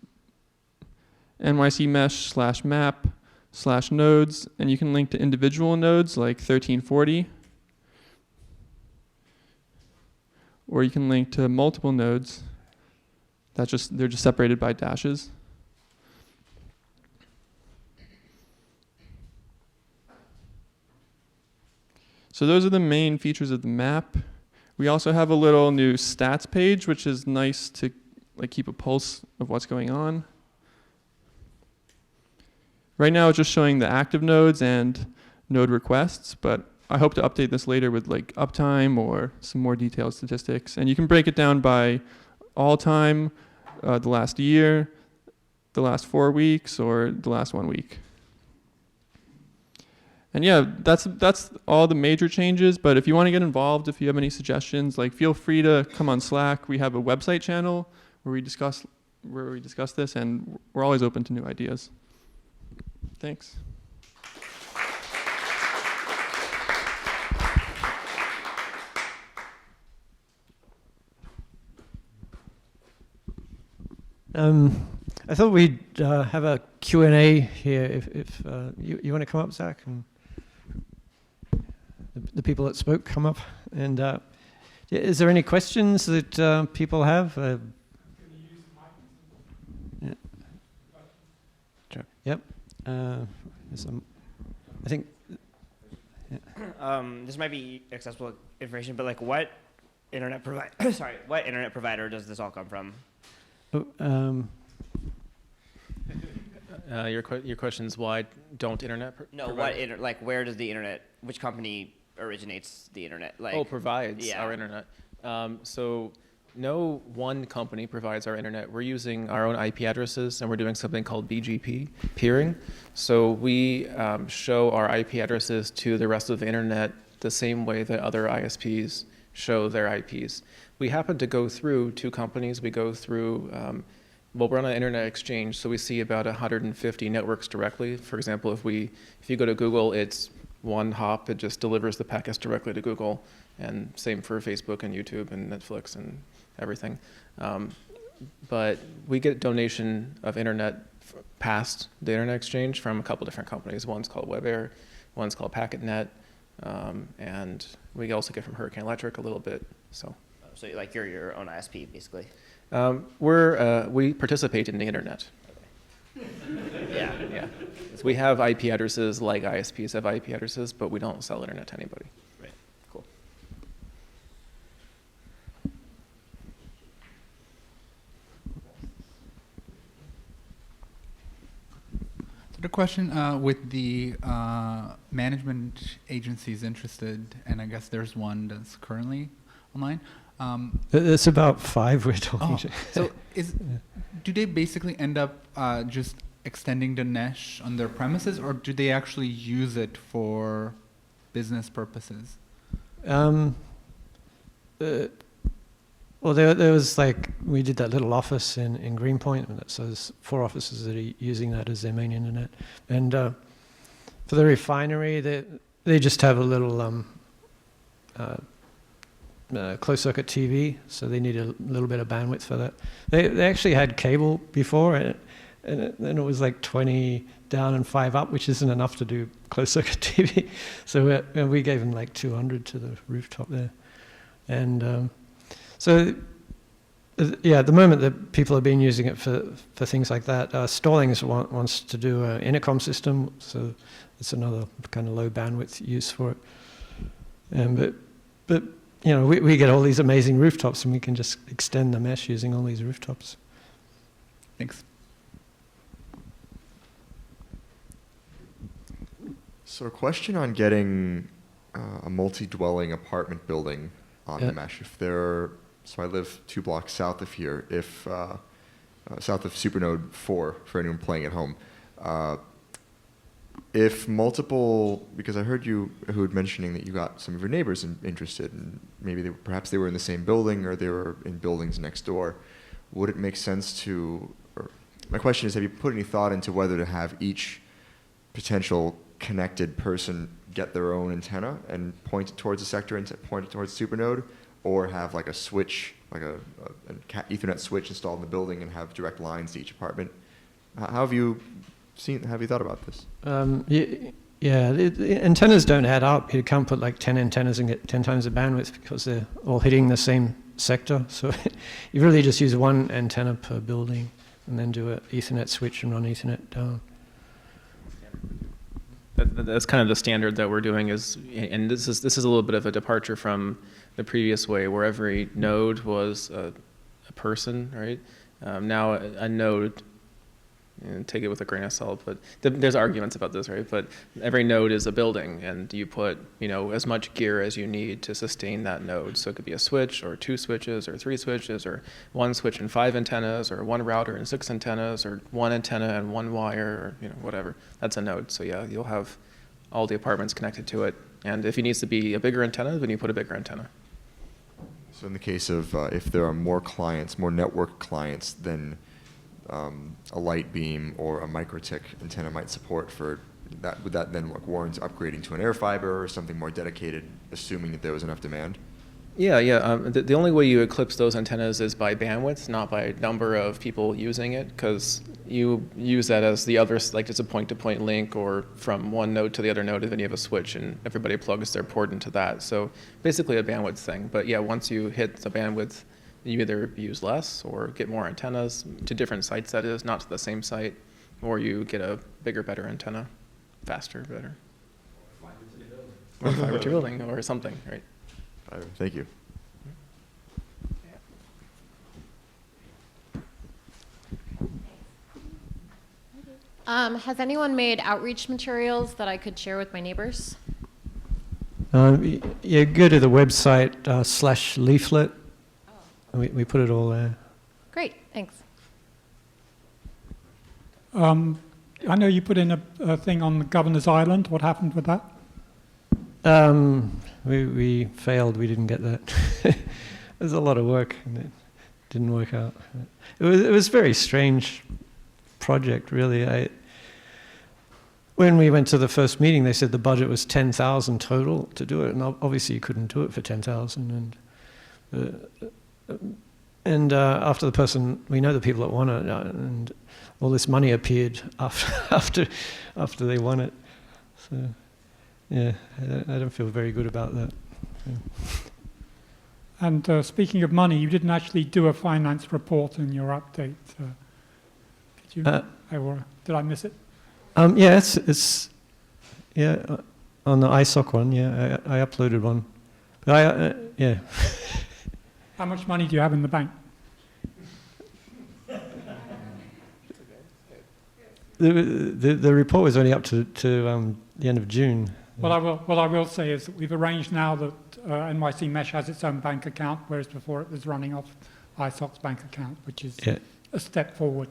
NYC Mesh /map/nodes, and you can link to individual nodes like 1340, or you can link to multiple nodes. They're just separated by dashes. So those are the main features of the map. We also have a little new stats page, which is nice to keep a pulse of what's going on. Right now it's just showing the active nodes and node requests, but I hope to update this later with uptime or some more detailed statistics. And you can break it down by all time, the last year, the last 4 weeks, or the last 1 week. And yeah, that's all the major changes, but if you want to get involved, if you have any suggestions, feel free to come on Slack. We have a website channel where we discuss this, and we're always open to new ideas. Thanks. I thought we'd have a Q&A here. If you want to come up, Zach, and the people that spoke come up. And is there any questions that people have? Yeah. Sure. Yep. I think. Yeah. This might be accessible information, but what internet provider does this all come from? Your question is why don't internet where does the internet, which company originates the internet? Provides our internet. So no one company provides our internet. We're using our own IP addresses, and we're doing something called BGP, peering. So we show our IP addresses to the rest of the internet the same way that other ISPs show their IPs. We happen to go through two companies. We go through, we're on an internet exchange, so we see about 150 networks directly. For example, if you go to Google, it's one hop. It just delivers the packets directly to Google, and same for Facebook and YouTube and Netflix and everything. but we get donation of internet past the internet exchange from a couple different companies. One's called WebAir, one's called PacketNet, and we also get from Hurricane Electric a little bit. So like you're your own ISP, basically. We participate in the internet. Yeah. Yeah. So we have IP addresses like ISPs have IP addresses, but we don't sell internet to anybody. Right. Cool. So the question with the management agencies interested, and I guess there's one that's currently online. It's about 5 we're talking to. So do they basically end up just extending the mesh on their premises, or do they actually use it for business purposes? Well, there was like, we did that little office in Greenpoint, and so there's 4 offices that are using that as their main internet. And for the refinery, they just have a little closed-circuit TV, so they need a little bit of bandwidth for that. They actually had cable before, and then it was like 20 down and 5 up, which isn't enough to do closed-circuit TV. So we gave them like 200 to the rooftop there. And so, yeah, at the moment that people have been using it for things like that. Stallings wants to do an intercom system, so it's another kind of low bandwidth use for it. But you know, we get all these amazing rooftops, and we can just extend the mesh using all these rooftops. Thanks. So a question on getting a multi-dwelling apartment building on the mesh. So I live 2 blocks south of here. If south of Supernode 4, for anyone playing at home, if multiple, because I heard you, Ahud, mentioning that you got some of your neighbors interested, and maybe perhaps they were in the same building or they were in buildings next door. Would it make sense to? Or my question is, have you put any thought into whether to have each potential connected person get their own antenna and point it towards a sector and point it towards Supernode, or have like a switch, like an Ethernet switch installed in the building and have direct lines to each apartment? How have you thought about this? Yeah, the antennas don't add up. You can't put like 10 antennas and get 10 times the bandwidth because they're all hitting the same sector. So you really just use one antenna per building and then do an Ethernet switch and run Ethernet down. That's kind of the standard that we're doing and this is a little bit of a departure from the previous way where every node was a person, right? Now a node, and take it with a grain of salt, but there's arguments about this, right? But every node is a building, and you put, as much gear as you need to sustain that node. So it could be a switch, or 2 switches, or 3 switches, or 1 switch and 5 antennas, or 1 router and 6 antennas, or 1 antenna and 1 wire, or whatever. That's a node. So yeah, you'll have all the apartments connected to it. And if it needs to be a bigger antenna, then you put a bigger antenna. So in the case of if there are more clients, more network clients than a light beam or a microtick antenna might support for that, would that then warrant upgrading to an air fiber or something more dedicated, assuming that there was enough demand? Yeah. The only way you eclipse those antennas is by bandwidth, not by number of people using it, because you use that as the other, like it's a point-to-point link, or from one node to the other node, and then you have a switch, and everybody plugs their port into that. So basically a bandwidth thing. But yeah, once you hit the bandwidth, you either use less or get more antennas to different sites, that is, not to the same site, or you get a bigger, better antenna, faster, better. Or fiber to your building, or something, right? Thank you. Has anyone made outreach materials that I could share with my neighbors? Yeah, go to the website /leaflet. We put it all there. Great, thanks. I know you put in a thing on the Governor's Island. What happened with that? We failed. We didn't get that. It was a lot of work, and it didn't work out. It was a very strange project, really. When we went to the first meeting, they said the budget was 10,000 total to do it, and obviously you couldn't do it for 10,000. And And after we know the people that won it, and all this money appeared after they won it. So, yeah, I don't feel very good about that. Yeah. And speaking of money, you didn't actually do a finance report in your update. Did you? Did I miss it? Yeah, it's on the ISOC one. Yeah, I uploaded one. But yeah. How much money do you have in the bank? The report was only up to the end of June. What I will say is that we've arranged now that NYC Mesh has its own bank account, whereas before it was running off ISOC's bank account, which is a step forward.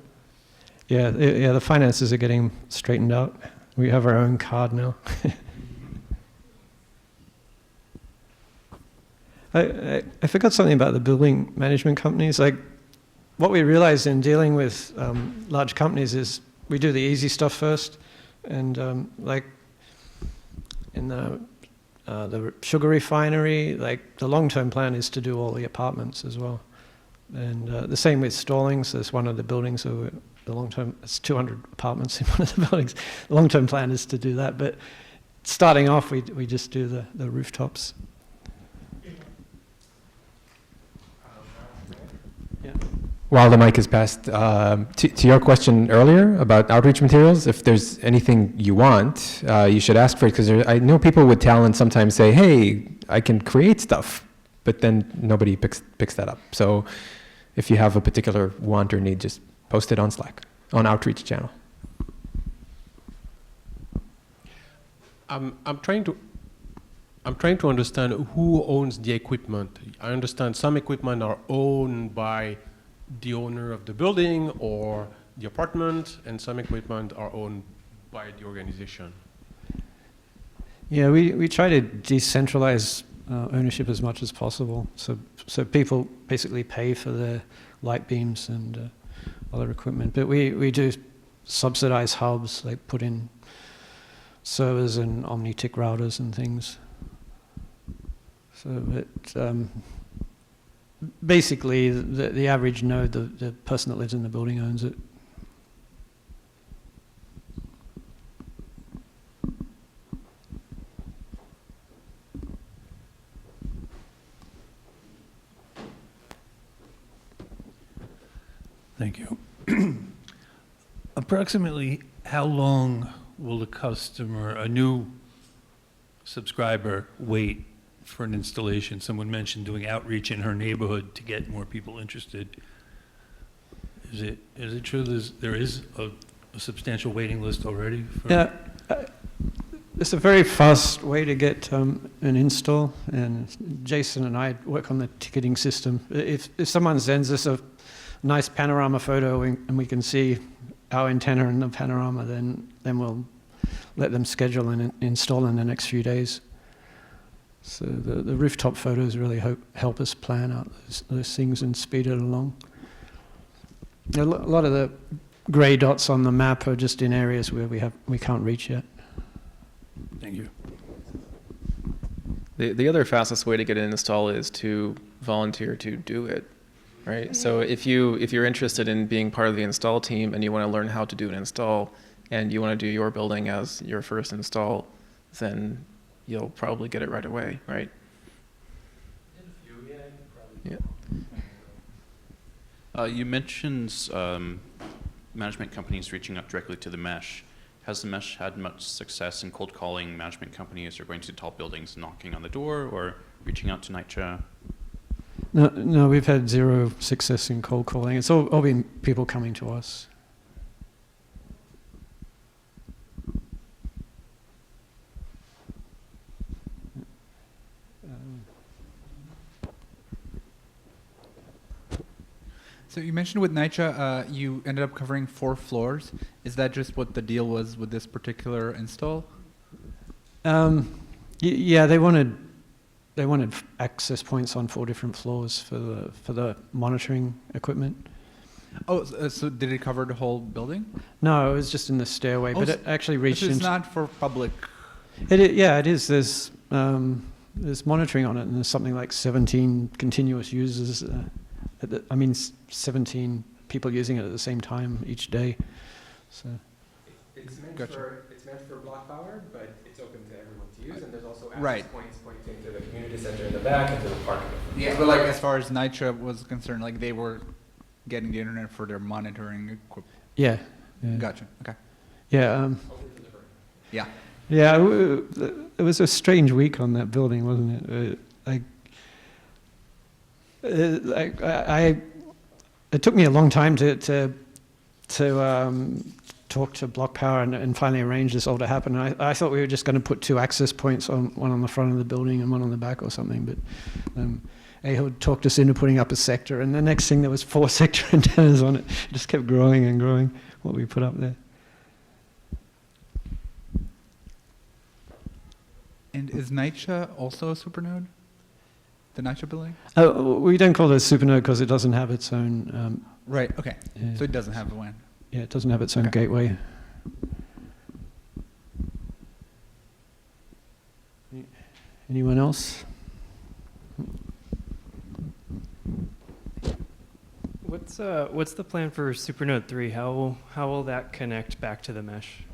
Yeah, the finances are getting straightened out. We have our own card now. I forgot something about the building management companies. Like, what we realized in dealing with large companies is we do the easy stuff first, and like in the sugar refinery, like the long-term plan is to do all the apartments as well. And the same with Stallings. There's one of the buildings, so the long-term, it's 200 apartments in one of the buildings. The long-term plan is to do that, but starting off, we just do the rooftops. While the mic is passed, to your question earlier about outreach materials, if there's anything you want, you should ask for it, because I know people with talent sometimes say, hey, I can create stuff, but then nobody picks that up. So if you have a particular want or need, just post it on Slack, on Outreach channel. I'm trying to understand who owns the equipment. I understand some equipment are owned by the owner of the building or the apartment, and some equipment are owned by the organization. Yeah, we try to decentralize ownership as much as possible. So people basically pay for their light beams and other equipment. But we do subsidize hubs, like put in servers and OmniTick routers and things. So that basically the average node, the person that lives in the building owns it. Thank you. Approximately how long will a new subscriber wait for an installation? Someone mentioned doing outreach in her neighborhood to get more people interested. Is it true there is a substantial waiting list already? Yeah, it's a very fast way to get an install, and Jason and I work on the ticketing system. If someone sends us a nice panorama photo and we can see our antenna in the panorama, then we'll let them schedule and install in the next few days. So the rooftop photos really help us plan out those things and speed it along. A lot of the gray dots on the map are just in areas where we can't reach yet. Thank you. The other fastest way to get an install is to volunteer to do it, right? So if you're interested in being part of the install team and you want to learn how to do an install and you want to do your building as your first install, then you'll probably get it right away, right? Yeah. You mentioned management companies reaching out directly to the Mesh. Has the Mesh had much success in cold calling management companies, or going to tall buildings, knocking on the door, or reaching out to NYCHA? No, we've had zero success in cold calling. It's all been people coming to us. So you mentioned with NYCHA, you ended up covering 4 floors. Is that just what the deal was with this particular install? Yeah, they wanted access points on 4 different floors for the monitoring equipment. Oh, so did it cover the whole building? No, it was just in the stairway, but it actually reached. This is not for public. Yeah, it is. There's monitoring on it, and there's something like 17 continuous users I mean, 17 people using it at the same time each day. So It's meant, Gotcha. it's meant for block power, but it's open to everyone to use, and there's also access Right. points pointing to the community center in the back and to the park. Yeah, but like as far as NYCHA was concerned, like they were getting the internet for their monitoring equipment. yeah. Yeah. Gotcha. Okay. Yeah. Yeah. Yeah, it was a strange week on that building, wasn't it? It took me a long time to talk to Block Power and finally arrange this all to happen. I thought we were just going to put 2 access points, one on the front of the building and one on the back or something, but Ahud talked us into putting up a sector, and the next thing there was 4 sector antennas on it. It just kept growing and growing, what we put up there. And is NYCHA also a supernode? The NYCHA building? We don't call it a supernode because it doesn't have its own. Right. Okay. Yeah. So it doesn't have a WAN. Yeah, it doesn't have its own Okay. gateway. Anyone else? What's the plan for Supernode 3? How will that connect back to the mesh?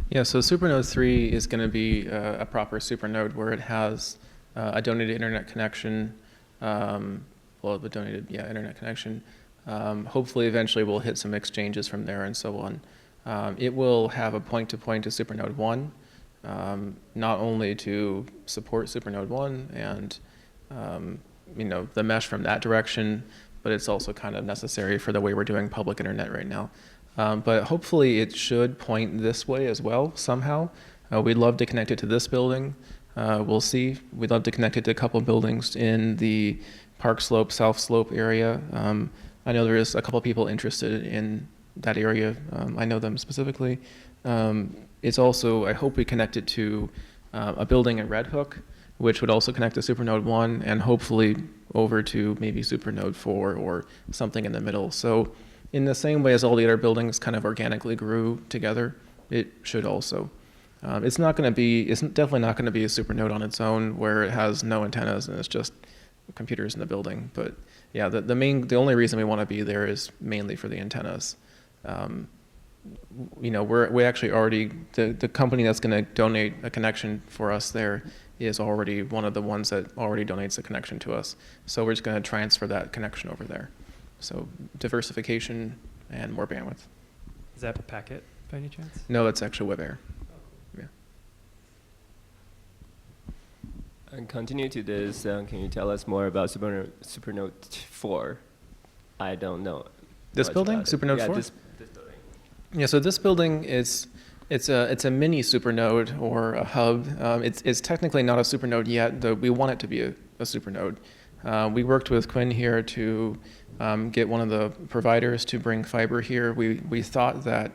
Yeah, so Supernode 3 is going to be a proper supernode where it has a donated internet connection, the donated, internet connection. Hopefully, eventually, we'll hit some exchanges from there and so on. It will have a point-to-point to Supernode 1, not only to support Supernode 1 and, the mesh from that direction, but it's also kind of necessary for the way we're doing public internet right now. But hopefully it should point this way as well somehow. We'd love to connect it to this building. We'll see. We'd love to connect it to a couple buildings in the Park Slope, South Slope area. I know there is a couple people interested in that area. I know them specifically. It's also, I hope we connect it to a building in Red Hook, which would also connect to Supernode 1 and hopefully over to maybe Supernode 4 or something in the middle. So in the same way as all the other buildings kind of organically grew together, it should also. It's definitely not going to be a supernode on its own where it has no antennas and it's just computers in the building. But yeah, the only reason we want to be there is mainly for the antennas. We actually already, the company that's going to donate a connection for us there is already one of the ones that already donates a connection to us. So we're just going to transfer that connection over there. So diversification and more bandwidth. Is that packet by any chance? No, it's actually WebAir. Yeah. And continue to this, can you tell us more about Supernode 4? I don't know. This building, Supernode 4? This building. Yeah, so this building it's a mini supernode or a hub. It's technically not a supernode yet, though we want it to be a supernode. We worked with Quinn here to get one of the providers to bring fiber here. We thought that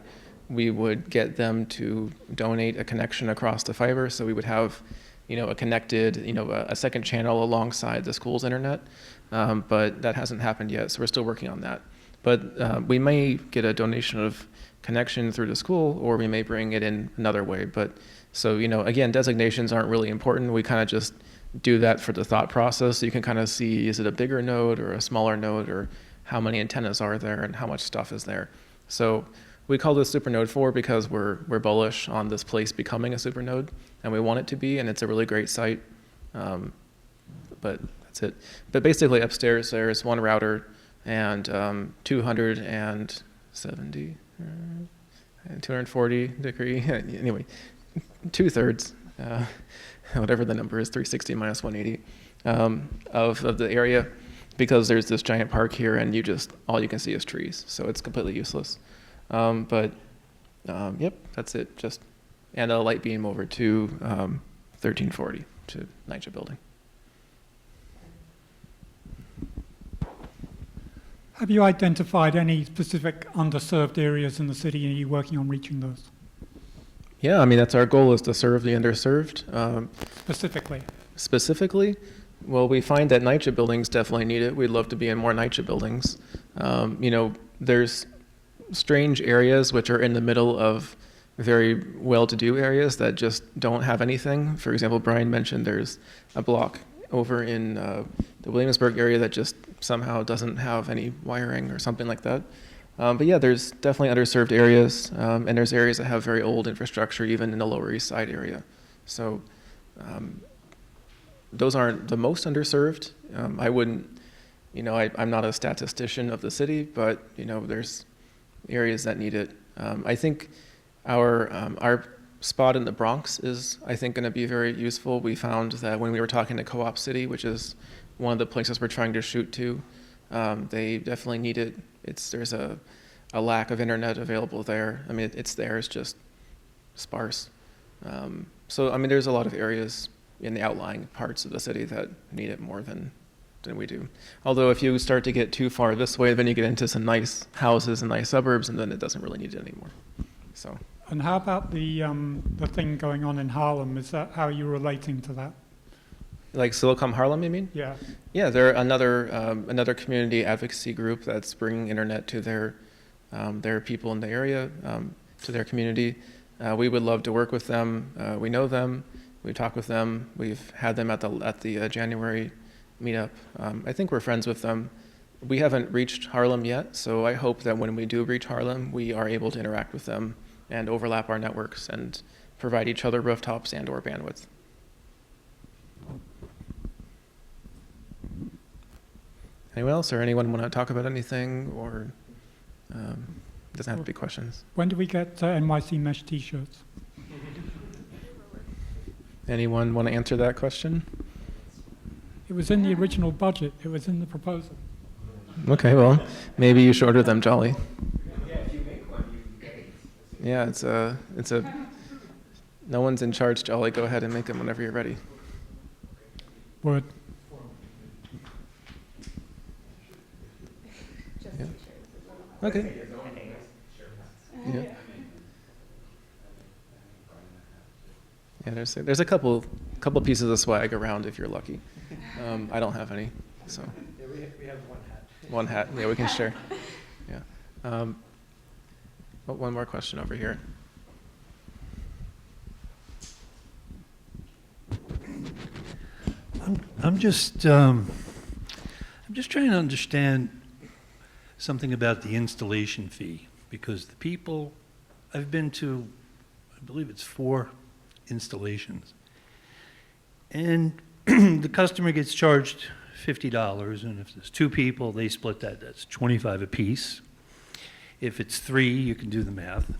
we would get them to donate a connection across the fiber, so we would have, a connected, a second channel alongside the school's internet. But that hasn't happened yet, so we're still working on that. But we may get a donation of connection through the school, or we may bring it in another way. But so, again, designations aren't really important. We kind of just do that for the thought process. So you can kind of see, is it a bigger node or a smaller node, or how many antennas are there and how much stuff is there. So we call this Supernode 4 because we're bullish on this place becoming a supernode, and we want it to be, and it's a really great site. But that's it. But basically upstairs there's one router and 270 and 240 degree, anyway, 2/3, whatever the number is, 360 minus 180 of the area, because there's this giant park here and all you can see is trees, so it's completely useless. Yep, that's it. And a light beam over to 1340 to NYCHA building. Have you identified any specific underserved areas in the city, and are you working on reaching those? Yeah, that's our goal, is to serve the underserved. Specifically, well, we find that NYCHA buildings definitely need it. We'd love to be in more NYCHA buildings. There's strange areas which are in the middle of very well-to-do areas that just don't have anything. For example, Brian mentioned there's a block over in the Williamsburg area that just somehow doesn't have any wiring or something like that. But yeah, there's definitely underserved areas, and there's areas that have very old infrastructure, even in the Lower East Side area. So those aren't the most underserved. I wouldn't, I'm not a statistician of the city, but there's areas that need it. I think our spot in the Bronx is, I think, going to be very useful. We found that when we were talking to Co-op City, which is one of the places we're trying to shoot to, they definitely need it. There's a lack of internet available there. I mean, it's there, it's just sparse. So, I mean, there's a lot of areas in the outlying parts of the city that need it more than we do. Although if you start to get too far this way, then you get into some nice houses and nice suburbs, and then it doesn't really need it anymore. So. And how about the thing going on in Harlem? Is that how you're relating to that? Like Silicon Harlem, you mean? Yeah. Yeah, they're another community advocacy group that's bringing internet to their people in the area, to their community. We would love to work with them. We know them. We talk with them. We've had them at the January meetup. I think we're friends with them. We haven't reached Harlem yet, so I hope that when we do reach Harlem, we are able to interact with them and overlap our networks and provide each other rooftops and/or bandwidth. Anyone else, or anyone want to talk about anything, or doesn't have to be questions? When do we get NYC Mesh t-shirts? Anyone want to answer that question? It was in the original budget. It was in the proposal. Okay, well, maybe you should order them, Jolly. Yeah, if you make one, you can get it. Yeah, it's a. No one's in charge, Jolly. Go ahead and make them whenever you're ready. Word. Yeah. Okay. Yeah. Yeah, there's a couple pieces of swag around if you're lucky. I don't have any, so. Yeah, we have one hat. One hat. Yeah, we can share. Yeah. One more question over here. I'm just trying to understand something about the installation fee, because the people, I've been to, I believe it's 4 installations, and the customer gets charged $50, and if there's 2 people, they split that. That's $25 a piece. If it's 3, you can do the math.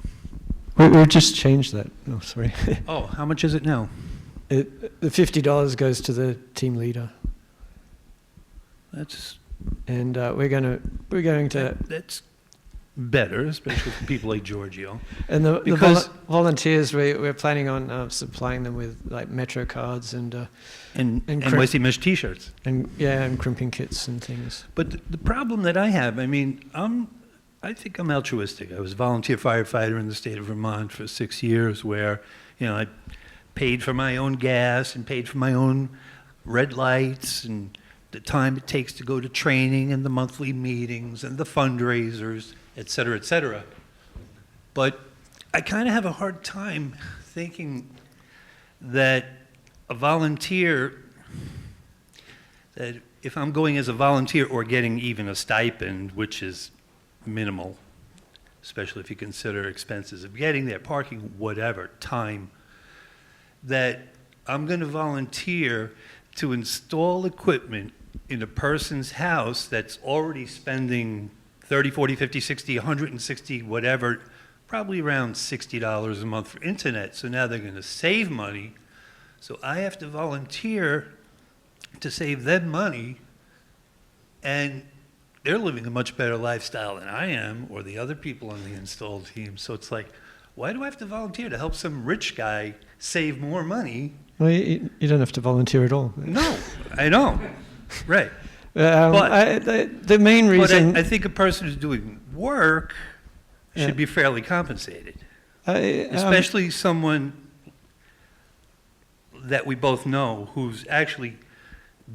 We just changed that. Oh, sorry. Oh, how much is it now? The $50 goes to the team leader. And we're going to. That's better, especially for people like Giorgio. And the volunteers, we're planning on supplying them with like Metro cards and NYC Mesh T-shirts. And crimping kits and things. But the problem that I have, I mean, I think I'm altruistic. I was a volunteer firefighter in the state of Vermont for 6 years, where I paid for my own gas and paid for my own red lights and the time it takes to go to training and the monthly meetings and the fundraisers, et cetera, et cetera. But I kind of have a hard time thinking that a volunteer, that if I'm going as a volunteer or getting even a stipend, which is minimal, especially if you consider expenses of getting there, parking, whatever, time, that I'm going to volunteer to install equipment in a person's house that's already spending 30, 40, 50, 60, 160, whatever, probably around $60 a month for internet. So now they're going to save money. So I have to volunteer to save them money, and they're living a much better lifestyle than I am, or the other people on the install team. So it's like, why do I have to volunteer to help some rich guy save more money? Well, you don't have to volunteer at all. No, I know. Right. But the main reason... But I think a person who's doing work should be fairly compensated. Especially someone that we both know who's actually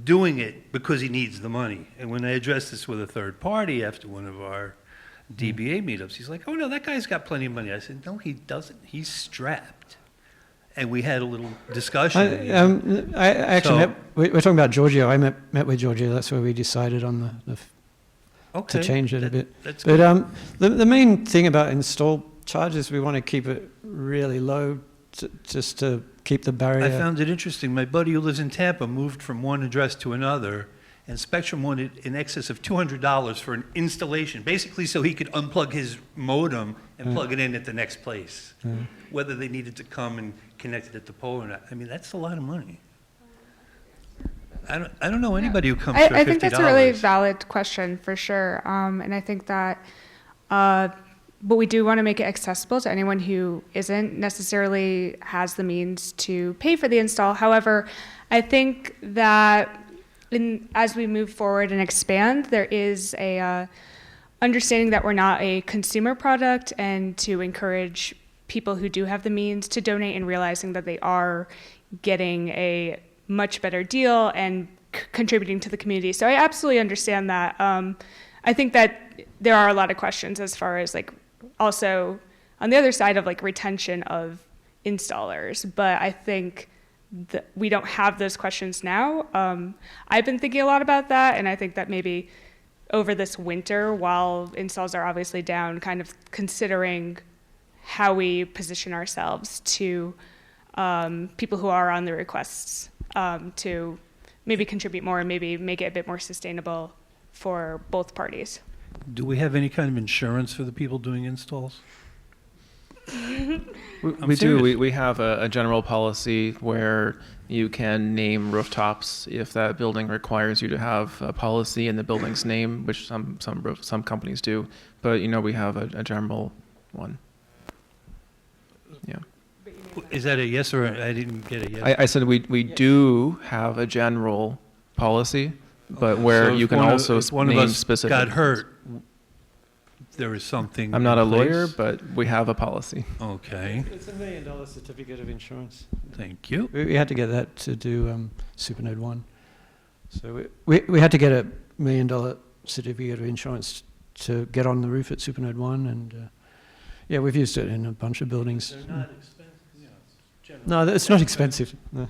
doing it because he needs the money. And when I addressed this with a third party after one of our DBA meetups, he's like, oh no, that guy's got plenty of money. I said, no, he doesn't. He's strapped. and we had a little discussion. I actually So- we're talking about Giorgio. I met with Giorgio. That's where we decided on Okay, to change it a bit. that's But good. the main thing about install charges, we want to keep it really low, just to keep the barrier. I found it interesting. My buddy who lives in Tampa moved from one address to another, and Spectrum wanted in excess of $200 for an installation, basically so he could unplug his modem and plug it in at the next place, whether they needed to come and connect it at the pole or not. I mean, that's a lot of money. I don't know anybody who comes for $50. I think that's a really valid question for sure. And I think that, but we do want to make it accessible to anyone who isn't necessarily has the means to pay for the install. However, I think that as we move forward and expand, there is a understanding that we're not a consumer product, and to encourage people who do have the means to donate, and realizing that they are getting a much better deal and contributing to the community. So I absolutely understand that. I think that there are a lot of questions as far as like also on the other side of like retention of installers, but I think that we don't have those questions now. I've been thinking a lot about that, and I think that maybe over this winter, while installs are obviously down, kind of considering how we position ourselves to people who are on the requests to maybe contribute more and maybe make it a bit more sustainable for both parties. Do we have any kind of insurance for the people doing installs? We do. We have a general policy where you can name rooftops if that building requires you to have a policy in the building's name, which some companies do. But we have a general one. Yeah. Is that a yes or I didn't get a yes? I said we do have a general policy, but where So you if can one of- also if one of name us specific. got hurt, there is something. I'm not a in lawyer, place? but we have a policy. Okay. It's $1 million certificate of insurance. Thank you. We had to get that to do Supernode 1. So we had to get $1 million certificate of insurance to get on the roof at Supernode 1, and yeah, we've used it in a bunch of buildings. They're not expensive. It's general. No, it's not expensive. No.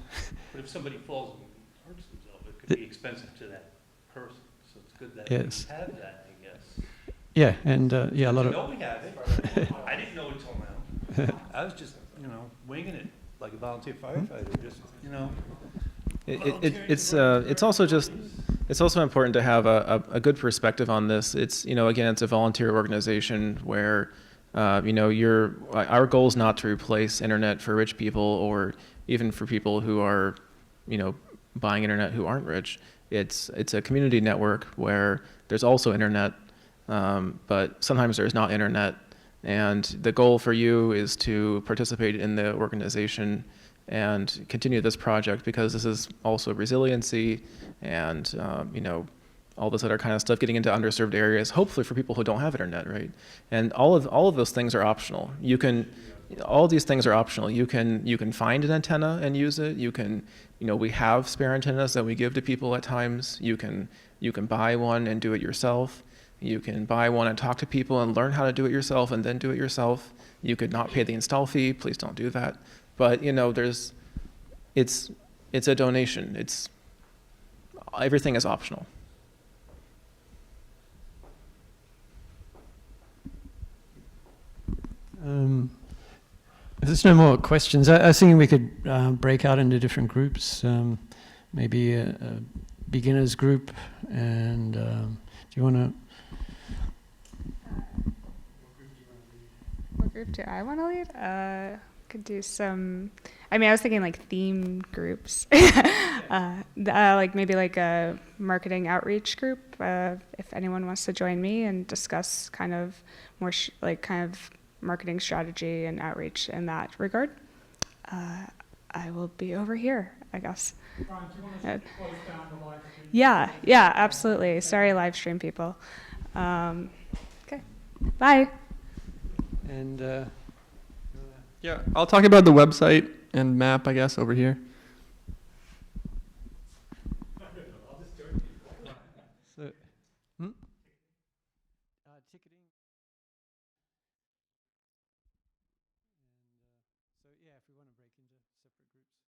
But if somebody falls and hurts themselves, it could be expensive to that person. So it's good that Yes. we have that, I guess. Yeah, and yeah, a lot of. No, we have it. I didn't know until now. I was just, winging it like a volunteer firefighter, just, It's also important to have a good perspective on this. It's again, it's a volunteer organization where our goal is not to replace internet for rich people or even for people who are buying internet who aren't rich. It's a community network where there's also internet, but sometimes there's not internet. And the goal for you is to participate in the organization and continue this project, because this is also resiliency and all this other kind of stuff, getting into underserved areas, hopefully for people who don't have internet, right? And all of those things are optional. All these things are optional. You can find an antenna and use it. We have spare antennas that we give to people at times. You can buy one and do it yourself. You can buy one and talk to people and learn how to do it yourself and then do it yourself. You could not pay the install fee. Please don't do that. But it's a donation. Everything is optional. If there's no more questions, I was thinking we could break out into different groups. Maybe a beginners group, and do you want to? What group do I want to lead? Could do some. I was thinking like theme groups, like maybe like a marketing outreach group. If anyone wants to join me and discuss kind of more kind of marketing strategy and outreach in that regard, I will be over here, I guess. Brian, do you want to close down the live stream? Yeah, absolutely. Sorry, live stream people. Okay, bye. And yeah, I'll talk about the website and map, I guess, over here. So, ticketing. So yeah, if we want to break into groups.